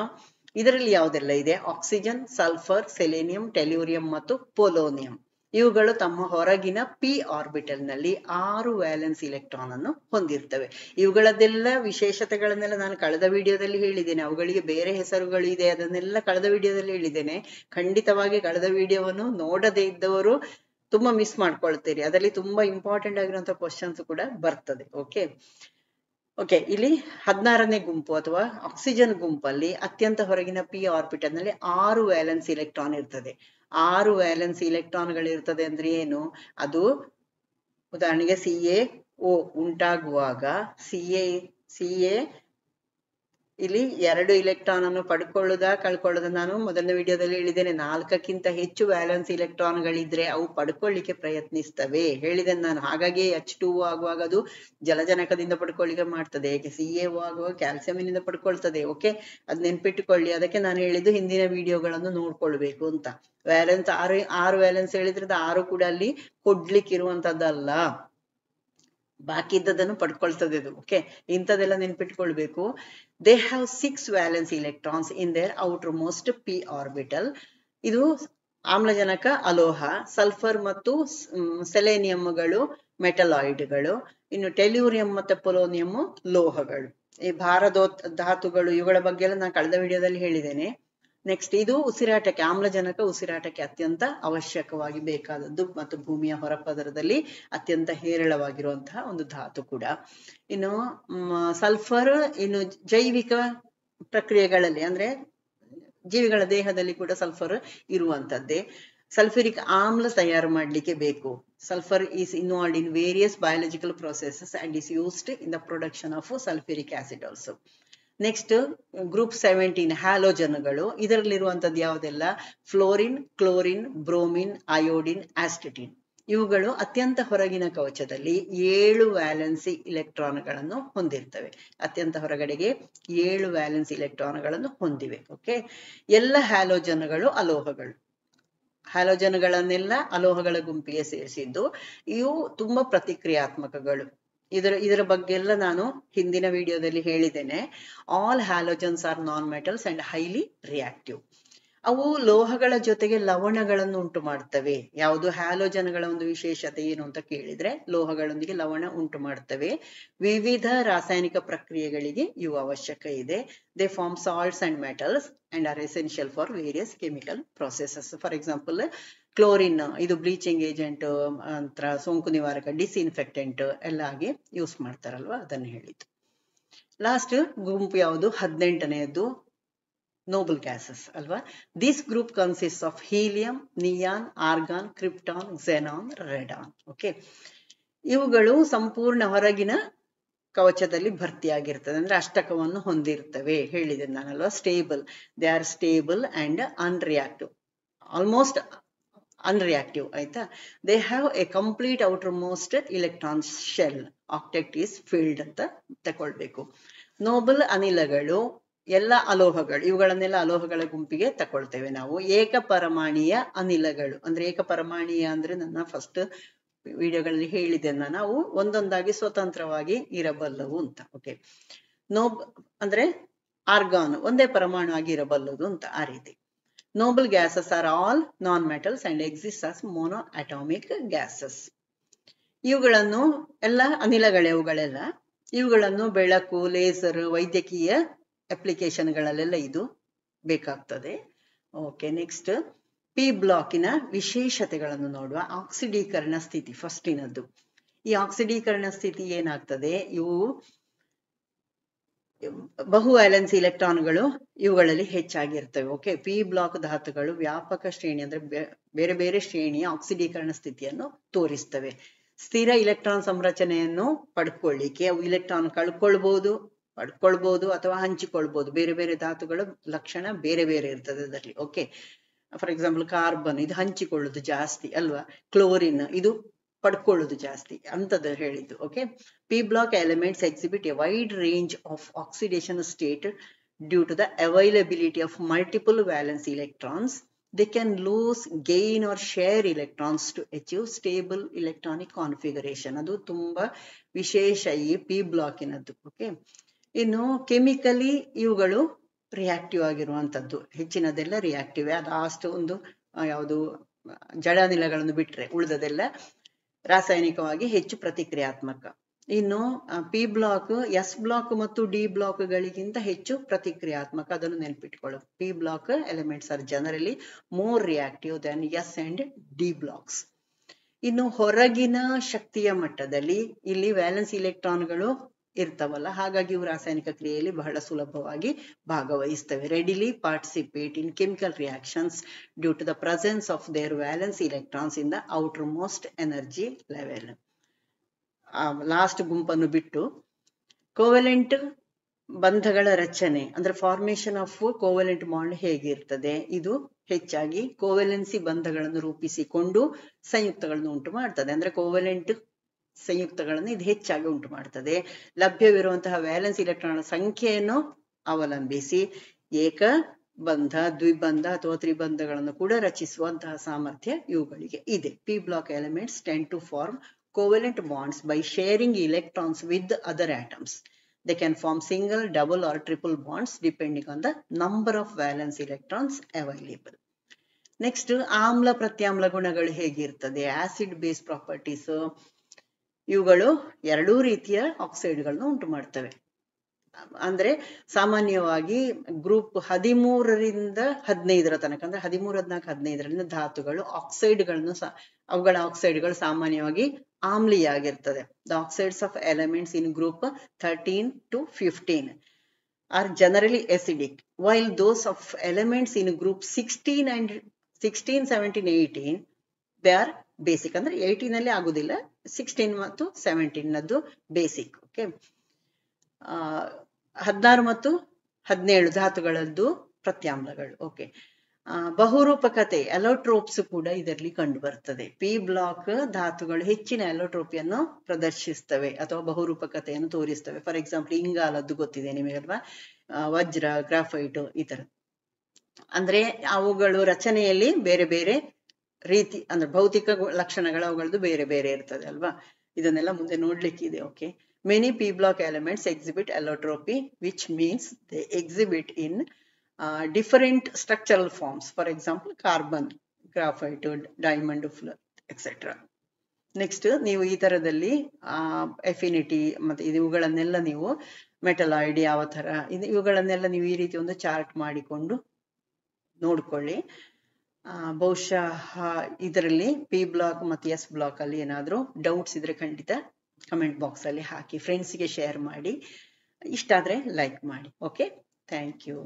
ಇದರಲ್ಲಿ ಯಾವುದೆಲ್ಲ ಇದೆ, ಆಕ್ಸಿಜನ್, ಸಲ್ಫರ್, ಸೆಲೆನಿಯಂ, ಟೆಲ್ಯೂರಿಯಂ ಮತ್ತು ಪೊಲೋನಿಯಂ. ಇವುಗಳು ತಮ್ಮ ಹೊರಗಿನ ಪಿ ಆರ್ಬಿಟಲ್ ನಲ್ಲಿ 6 ವ್ಯಾಲೆನ್ಸ್ ಇಲೆಕ್ಟ್ರಾನ್ ಅನ್ನು ಹೊಂದಿರ್ತವೆ. ಇವುಗಳದ್ದೆಲ್ಲ ವಿಶೇಷತೆಗಳನ್ನೆಲ್ಲ ನಾನು ಕಳೆದ ವಿಡಿಯೋದಲ್ಲಿ ಹೇಳಿದ್ದೇನೆ. ಅವುಗಳಿಗೆ ಬೇರೆ ಹೆಸರುಗಳು ಇದೆ, ಅದನ್ನೆಲ್ಲ ಕಳೆದ ವಿಡಿಯೋದಲ್ಲಿ ಹೇಳಿದ್ದೇನೆ. ಖಂಡಿತವಾಗಿ ಕಳೆದ ವಿಡಿಯೋವನ್ನು ನೋಡದೇ ಇದ್ದವರು ತುಂಬಾ ಮಿಸ್ ಮಾಡ್ಕೊಳ್ತೀರಿ. ಅದರಲ್ಲಿ ತುಂಬಾ ಇಂಪಾರ್ಟೆಂಟ್ ಆಗಿರುವಂತಹ ಕ್ವಶನ್ಸ್ ಕೂಡ ಬರ್ತದೆ. ಓಕೆ, ಇಲ್ಲಿ 16ನೇ ಗುಂಪು ಅಥವಾ ಆಕ್ಸಿಜನ್ ಗುಂಪಲ್ಲಿ ಅತ್ಯಂತ ಹೊರಗಿನ ಪಿ ಆರ್ಬಿಟಲ್ ನಲ್ಲಿ 6 ವ್ಯಾಲೆನ್ಸ್ ಇಲೆಕ್ಟ್ರಾನ್ ಇರ್ತದೆ. 6 ವ್ಯಾಲೆನ್ಸ್ ಇಲೆಕ್ಟ್ರಾನ್ಗಳು ಇರ್ತದೆ ಅಂದ್ರೆ ಏನು, ಅದು ಉದಾಹರಣೆಗೆ CaO ಉಂಟಾಗುವಾಗ CA ಇಲ್ಲಿ 2 ಇಲೆಕ್ಟ್ರಾನ್ ಅನ್ನು ಪಡ್ಕೊಳ್ಳುವುದಾ ಕಳ್ಕೊಳ್ಳುವುದಾ, ನಾನು ಮೊದಲನೇ ವಿಡಿಯೋದಲ್ಲಿ ಹೇಳಿದ್ದೇನೆ 4ಕ್ಕಿಂತ ಹೆಚ್ಚು ವ್ಯಾಲೆನ್ಸ್ ಇಲೆಕ್ಟ್ರಾನ್ಗಳಿದ್ರೆ ಅವು ಪಡ್ಕೊಳ್ಳಿಕ್ಕೆ ಪ್ರಯತ್ನಿಸ್ತವೆ ಹೇಳಿದ್ದೇನೆ ನಾನು. ಹಾಗಾಗಿ H2O ಆಗುವಾಗ ಅದು ಜಲಜನಕದಿಂದ ಪಡ್ಕೊಳ್ಳಿಕ್ಕೆ ಮಾಡ್ತದೆ, CaO ಆಗುವಾಗ ಕ್ಯಾಲ್ಸಿಯಂನಿಂದ ಪಡ್ಕೊಳ್ತದೆ. ಓಕೆ, ಅದ್ ನೆನ್ಪಿಟ್ಟುಕೊಳ್ಳಿ. ಅದಕ್ಕೆ ನಾನು ಹೇಳಿದ್ದು ಹಿಂದಿನ ವಿಡಿಯೋಗಳನ್ನು ನೋಡ್ಕೊಳ್ಬೇಕು ಅಂತ. ವ್ಯಾಲೆನ್ಸ್ 6 ವ್ಯಾಲೆನ್ಸ್ ಹೇಳಿದ್ರೆ 6 ಕೂಡ ಅಲ್ಲಿ ಕೊಡ್ಲಿಕ್ಕೆ ಇರುವಂತದ್ದಲ್ಲ, ಬಾಕಿ ಇದ್ದದನ್ನು ಪಡ್ಕೊಳ್ತದೆ ಅದು. ಓಕೆ, ಇಂಥದೆಲ್ಲ ನೆನ್ಪಿಟ್ಕೊಳ್ಬೇಕು. They have 6 valence electrons in their outermost p orbital. ಇದು ಆಮ್ಲಜನಕ ಅಲೋಹ, ಸಲ್ಫರ್ ಮತ್ತು ಸೆಲೆನಿಯಂಗಳು ಮೆಟಲಾಯ್ಡ್ಗಳು, ಇನ್ನು ಟೆಲ್ಯೂರಿಯಂ ಮತ್ತು ಪೊಲೋನಿಯಂ ಲೋಹಗಳು. ಈ ಧಾತುಗಳು ಇವುಗಳ ಬಗ್ಗೆ ಎಲ್ಲ ನಾನು ಕಳೆದ ವಿಡಿಯೋದಲ್ಲಿ ಹೇಳಿದ್ದೇನೆ. ನೆಕ್ಸ್ಟ್, ಇದು ಉಸಿರಾಟಕ್ಕೆ, ಆಮ್ಲಜನಕ ಉಸಿರಾಟಕ್ಕೆ ಅತ್ಯಂತ ಅವಶ್ಯಕವಾಗಿ ಬೇಕಾದದ್ದು ಮತ್ತು ಭೂಮಿಯ ಹೊರಪದರದಲ್ಲಿ ಅತ್ಯಂತ ಹೇರಳವಾಗಿರುವಂತಹ ಒಂದು ಧಾತು ಕೂಡ. ಇನ್ನು ಸಲ್ಫರ್ ಇನ್ನು ಜೈವಿಕ ಪ್ರಕ್ರಿಯೆಗಳಲ್ಲಿ ಅಂದ್ರೆ ಜೀವಿಗಳ ದೇಹದಲ್ಲಿ ಕೂಡ ಸಲ್ಫರ್ ಇರುವಂತದ್ದೇ. ಸಲ್ಫ್ಯೂರಿಕ್ ಆಮ್ಲ ತಯಾರು ಮಾಡಲಿಕ್ಕೆ ಬೇಕು. Sulphur is involved in various biological processes and is used in the production of sulphuric acid also. Next, group 17 ಹ್ಯಾಲೋಜನ್ಗಳು. ಇದರಲ್ಲಿರುವಂತದ್ದು ಯಾವುದೆಲ್ಲ? Fluorine, chlorine, bromine, iodine, astatine. ಇವುಗಳು ಅತ್ಯಂತ ಹೊರಗಿನ ಕವಚದಲ್ಲಿ 7 ವ್ಯಾಲೆನ್ಸಿ ಇಲೆಕ್ಟ್ರಾನ್ಗಳನ್ನು ಹೊಂದಿರ್ತವೆ. ಅತ್ಯಂತ ಹೊರಗಡೆಗೆ 7 ವ್ಯಾಲೆನ್ಸಿ ಇಲೆಕ್ಟ್ರಾನ್ಗಳನ್ನು ಹೊಂದಿವೆ. ಓಕೆ, ಎಲ್ಲ ಹ್ಯಾಲೋಜನ್ಗಳು ಅಲೋಹಗಳು. ಹ್ಯಾಲೋಜನ್ಗಳನ್ನೆಲ್ಲ ಅಲೋಹಗಳ ಗುಂಪಿಗೆ ಸೇರಿಸಿದ್ದು. ಇವು ತುಂಬಾ ಪ್ರತಿಕ್ರಿಯಾತ್ಮಕಗಳು. ಇದರ ಬಗ್ಗೆ ಎಲ್ಲ ನಾನು ಹಿಂದಿನ ವಿಡಿಯೋದಲ್ಲಿ ಹೇಳಿದ್ದೇನೆ. All halogens are non metals and highly reactive. ಅವು ಲೋಹಗಳ ಜೊತೆಗೆ ಲವಣಗಳನ್ನು ಉಂಟು ಮಾಡ್ತವೆ. ಯಾವುದು? ಹ್ಯಾಲೋಜನ್ಗಳ ಒಂದು ವಿಶೇಷತೆ ಏನು ಅಂತ ಕೇಳಿದ್ರೆ ಲೋಹಗಳೊಂದಿಗೆ ಲವಣ ಉಂಟು ಮಾಡ್ತವೆ. ವಿವಿಧ ರಾಸಾಯನಿಕ ಪ್ರಕ್ರಿಯೆಗಳಿಗೆ ಇವು ಅವಶ್ಯಕ ಇದೆ. They form salts and metals and are essential for various chemical processes. For example, chlorine ಇದು ಬ್ಲೀಚಿಂಗ್ ಏಜೆಂಟ್, ನಂತರ ಸೋಂಕು ನಿವಾರಕ, ಡಿಸ್ಇನ್ಫೆಕ್ಟೆಂಟ್ ಎಲ್ಲ ಆಗಿ ಯೂಸ್ ಮಾಡ್ತಾರಲ್ವಾ, ಅದನ್ನು ಹೇಳಿದ್ದು. ಲಾಸ್ಟ್ ಗುಂಪು ಯಾವುದು? 18ನೇದು noble gases ಅಲ್ವಾ. This group consists of helium, neon, argon, krypton, xenon, radon. Okay, ಇವುಗಳು ಸಂಪೂರ್ಣ ಹೊರಗಿನ ಕವಚದಲ್ಲಿ ಭರ್ತಿಯಾಗಿರ್ತದೆ, ಅಂದ್ರೆ ಅಷ್ಟಕವನ್ನು ಹೊಂದಿರ್ತವೆ ಹೇಳಿದೆ ನಾನಲ್ವಾ. Stable, they are stable and unreactive, almost unreactive. ಆಯ್ತಾ? They have a complete outermost electron shell, octet is filled ಅಂತ ತಕೊಳ್ಬೇಕು. ನೋಬಲ್ ಅನಿಲಗಳು ಎಲ್ಲ ಅಲೋಹಗಳು, ಇವುಗಳನ್ನೆಲ್ಲ ಅಲೋಹಗಳ ಗುಂಪಿಗೆ ತಕೊಳ್ತೇವೆ ನಾವು. ಏಕಪರಮಾಣೀಯ ಅನಿಲಗಳು ಅಂದ್ರೆ, ಏಕಪರಮಾಣೀಯ ಅಂದ್ರೆ ನನ್ನ ಫಸ್ಟ್ ವಿಡಿಯೋಗಳಲ್ಲಿ ಹೇಳಿದ್ದೇನೆ, ನಾವು ಒಂದೊಂದಾಗಿ ಸ್ವತಂತ್ರವಾಗಿ ಇರಬಲ್ಲವು ಅಂತ. ಓಕೆ, ಅಂದ್ರೆ ಆರ್ಗಾನ್ ಒಂದೇ ಪರಮಾಣು ಆಗಿ ಇರಬಲ್ಲದು ಅಂತ, ಆ ರೀತಿ. Nobel gases are all non metals and exist as mono atomic gases. ಇವುಗಳನ್ನು ಎಲ್ಲ ಅನಿಲಗಳೇ, ಅವುಗಳೆಲ್ಲ ಇವುಗಳನ್ನು ಬೆಳಕು, ಲೇಸರ್, ವೈದ್ಯಕೀಯ ಅಪ್ಲಿಕೇಶನ್ಗಳಲ್ಲೆಲ್ಲ ಇದು ಬೇಕಾಗ್ತದೆ. ಓಕೆ, ನೆಕ್ಸ್ಟ್ ಪಿ ಬ್ಲಾಕಿನ ವಿಶೇಷತೆಗಳನ್ನು ನೋಡುವ. ಆಕ್ಸಿಡೀಕರಣ ಸ್ಥಿತಿ ಫಸ್ಟಿನದ್ದು. ಈ ಆಕ್ಸಿಡೀಕರಣ ಸ್ಥಿತಿ ಏನಾಗ್ತದೆ? ಇವು ಬಹು ವ್ಯಾಲೆನ್ಸಿ ಇಲೆಕ್ಟ್ರಾನ್ಗಳು ಇವುಗಳಲ್ಲಿ ಹೆಚ್ಚಾಗಿರ್ತವೆ. ಓಕೆ, ಪಿ ಬ್ಲಾಕ್ ಧಾತುಗಳು ವ್ಯಾಪಕ ಶ್ರೇಣಿ ಅಂದ್ರೆ ಬೇರೆ ಬೇರೆ ಶ್ರೇಣಿಯ ಆಕ್ಸಿಡೀಕರಣ ಸ್ಥಿತಿಯನ್ನು ತೋರಿಸ್ತವೆ. ಸ್ಥಿರ ಇಲೆಕ್ಟ್ರಾನ್ ಸಂರಚನೆಯನ್ನು ಪಡ್ಕೊಳ್ಳಿಕ್ಕೆ ಅವು ಇಲೆಕ್ಟ್ರಾನ್ ಪಡ್ಕೊಳ್ಬಹುದು ಅಥವಾ ಹಂಚಿಕೊಳ್ಬಹುದು. ಬೇರೆ ಬೇರೆ ಧಾತುಗಳ ಲಕ್ಷಣ ಬೇರೆ ಬೇರೆ ಇರ್ತದೆ ಅದರಲ್ಲಿ. ಓಕೆ, ಫಾರ್ ಎಕ್ಸಾಂಪಲ್ ಕಾರ್ಬನ್ ಇದು ಹಂಚಿಕೊಳ್ಳುದು ಜಾಸ್ತಿ ಅಲ್ವಾ, ಕ್ಲೋರಿನ್ ಇದು ಪಡ್ಕೊಳ್ಳುದು ಜಾಸ್ತಿ ಅಂತದ್ದು ಹೇಳಿದ್ದು. Okay, P block elements exhibit a wide range of oxidation state due to the availability of multiple valence electrons. They can lose, gain or share electrons to achieve stable electronic configuration. ಅದು ತುಂಬಾ ವಿಶೇಷ ಈ P ಬ್ಲಾಕಿನದ್ದು. Okay, ಇನ್ನು chemically ಇವುಗಳು reactive ಆಗಿರುವಂತದ್ದು. ಹೆಚ್ಚಿನದೆಲ್ಲ reactive. Last ಒಂದು ಯಾವುದು ಜಡ ಅನಿಲಗಳನ್ನು ಬಿಟ್ರೆ ಉಳಿದದೆಲ್ಲ ರಾಸಾಯನಿಕವಾಗಿ ಹೆಚ್ಚು ಪ್ರತಿಕ್ರಿಯಾತ್ಮಕ. ಇನ್ನು ಪಿ ಬ್ಲಾಕ್ ಎಸ್ ಬ್ಲಾಕ್ ಮತ್ತು ಡಿ ಬ್ಲಾಕ್ಗಳಿಗಿಂತ ಹೆಚ್ಚು ಪ್ರತಿಕ್ರಿಯಾತ್ಮಕ, ಅದನ್ನು ನೆನಪಿಟ್ಕೊಳ್ಳು. P block elements are generally more reactive than S and D blocks. ಇನ್ನು ಹೊರಗಿನ ಶಕ್ತಿಯ ಮಟ್ಟದಲ್ಲಿ ಇಲ್ಲಿ ವ್ಯಾಲೆನ್ಸ್ ಇಲೆಕ್ಟ್ರಾನ್ಗಳು ಇರ್ತಾವಲ್ಲ, ಹಾಗಾಗಿ ಇವು ರಾಸಾಯನಿಕ ಕ್ರಿಯೆಯಲ್ಲಿ ಬಹಳ ಸುಲಭವಾಗಿ ಭಾಗವಹಿಸ್ತವೆ. Readily participate in chemical reactions due to the presence of their valence electrons in the outermost energy level. Last ಗುಂಪನ್ನು ಬಿಟ್ಟು ಕೋವೆಲೆಂಟ್ ಬಂಧಗಳ ರಚನೆ ಅಂದ್ರೆ ಫಾರ್ಮೇಶನ್ ಆಫ್ ಕೋವೆಲೆಂಟ್ ಬಾಂಡ್ ಹೇಗಿರ್ತದೆ, ಇದು ಹೆಚ್ಚಾಗಿ ಕೋವೆಲೆನ್ಸಿ ಬಂಧಗಳನ್ನು ರೂಪಿಸಿಕೊಂಡು ಸಂಯುಕ್ತಗಳನ್ನು ಉಂಟು ಮಾಡ್ತದೆ. ಅಂದ್ರೆ ಕೋವೆಲೆಂಟ್ ಸಂಯುಕ್ತಗಳನ್ನು ಇದು ಹೆಚ್ಚಾಗಿ ಉಂಟು ಮಾಡ್ತದೆ. ಲಭ್ಯವಿರುವಂತಹ ವ್ಯಾಲೆನ್ಸ್ ಇಲೆಕ್ಟ್ರಾನ್ ಸಂಖ್ಯೆಯನ್ನು ಅವಲಂಬಿಸಿ ಏಕ ಬಂಧ, ದ್ವಿಬಂಧ ಅಥವಾ ತ್ರಿಬಂಧಗಳನ್ನು ಕೂಡ ರಚಿಸುವಂತಹ ಸಾಮರ್ಥ್ಯ ಇವುಗಳಿಗೆ ಇದೆ. P block elements tend to form covalent bonds by sharing electrons with other atoms. They can form single, double or triple bonds depending on the number of valence electrons available. Next, ಆಮ್ಲ ಪ್ರತ್ಯಾಮ್ಲ ಗುಣಗಳು ಹೇಗಿರ್ತದೆ, acid base properties. ಇವುಗಳು ಎರಡೂ ರೀತಿಯ ಆಕ್ಸೈಡ್ಗಳನ್ನು ಉಂಟು ಮಾಡ್ತವೆ. ಅಂದ್ರೆ ಸಾಮಾನ್ಯವಾಗಿ ಗ್ರೂಪ್ 13ರಿಂದ 15 ತನಕ, ಅಂದ್ರೆ 13, 14, 15ರಿಂದ ಧಾತುಗಳು ಆಕ್ಸೈಡ್ಗಳನ್ನು ಅವುಗಳ ಆಕ್ಸೈಡ್ಗಳು ಸಾಮಾನ್ಯವಾಗಿ ಆಮ್ಲೀಯ ಆಗಿರ್ತದೆ. The oxides of elements in group 13 to 15 are generally acidic, while those of elements in group 16 and 16, 17, 18 they are basic. ಅಂದ್ರೆ 18 ಅಲ್ಲಿ ಆಗುದಿಲ್ಲ, 16 ಮತ್ತು 17 ನದ್ದು ಬೇಸಿಕ್. ಓಕೆ, 16 ಮತ್ತು 17 ಧಾತುಗಳದ್ದು ಪ್ರತ್ಯಾಮ್ಲಗಳು. ಓಕೆ, ಬಹುರೂಪಕತೆ ಅಲೋಟ್ರೋಪ್ಸ್ ಕೂಡ ಇದರಲ್ಲಿ ಕಂಡು ಬರ್ತದೆ. ಪಿ ಬ್ಲಾಕ್ ಧಾತುಗಳು ಹೆಚ್ಚಿನ ಅಲೋಟ್ರೋಪಿಯನ್ನು ಪ್ರದರ್ಶಿಸ್ತವೆ ಅಥವಾ ಬಹುರೂಪಕತೆಯನ್ನು ತೋರಿಸ್ತವೆ. ಫಾರ್ ಎಕ್ಸಾಂಪಲ್ ಇಂಗಾಲದ್ದು ಗೊತ್ತಿದೆ ನಿಮಗಲ್ವಾ, ವಜ್ರ, ಗ್ರಾಫೈಟ್ ಈ ತರ. ಅಂದ್ರೆ ಅವುಗಳು ರಚನೆಯಲ್ಲಿ ಬೇರೆ ಬೇರೆ ರೀತಿ, ಅಂದ್ರೆ ಭೌತಿಕ ಲಕ್ಷಣಗಳು ಅವುಗಳದ್ದು ಬೇರೆ ಬೇರೆ ಇರ್ತದೆ ಅಲ್ವಾ. ಇದನ್ನೆಲ್ಲ ಮುಂದೆ ನೋಡ್ಲಿಕ್ಕಿದೆ. Okay, many p block elements exhibit allotropy, which means they exhibit in different structural forms. For example, carbon, graphite, diamond, etc. Next, ನೀವು ಈ ತರದಲ್ಲಿ ಎಫಿನಿಟಿ ಮತ್ತೆ ಇವುಗಳನ್ನೆಲ್ಲ ನೀವು ಮೆಟಲಾಯ್ಡ್ ಯಾವ ತರ ಇವುಗಳನ್ನೆಲ್ಲ ನೀವು ಈ ರೀತಿ ಒಂದು ಚಾರ್ಟ್ ಮಾಡಿಕೊಂಡು ನೋಡ್ಕೊಳ್ಳಿ. ಬಹುಶಃ ಇದರಲ್ಲಿ ಪಿ ಬ್ಲಾಕ್ ಮತ್ತು ಎಸ್ ಬ್ಲಾಕ್ ಅಲ್ಲಿ ಏನಾದರೂ ಡೌಟ್ಸ್ ಇದ್ರೆ ಖಂಡಿತ ಕಮೆಂಟ್ ಬಾಕ್ಸ್ ಅಲ್ಲಿ ಹಾಕಿ, ಫ್ರೆಂಡ್ಸ್ಗೆ ಶೇರ್ ಮಾಡಿ, ಇಷ್ಟ ಆದ್ರೆ ಲೈಕ್ ಮಾಡಿ. Okay, thank you.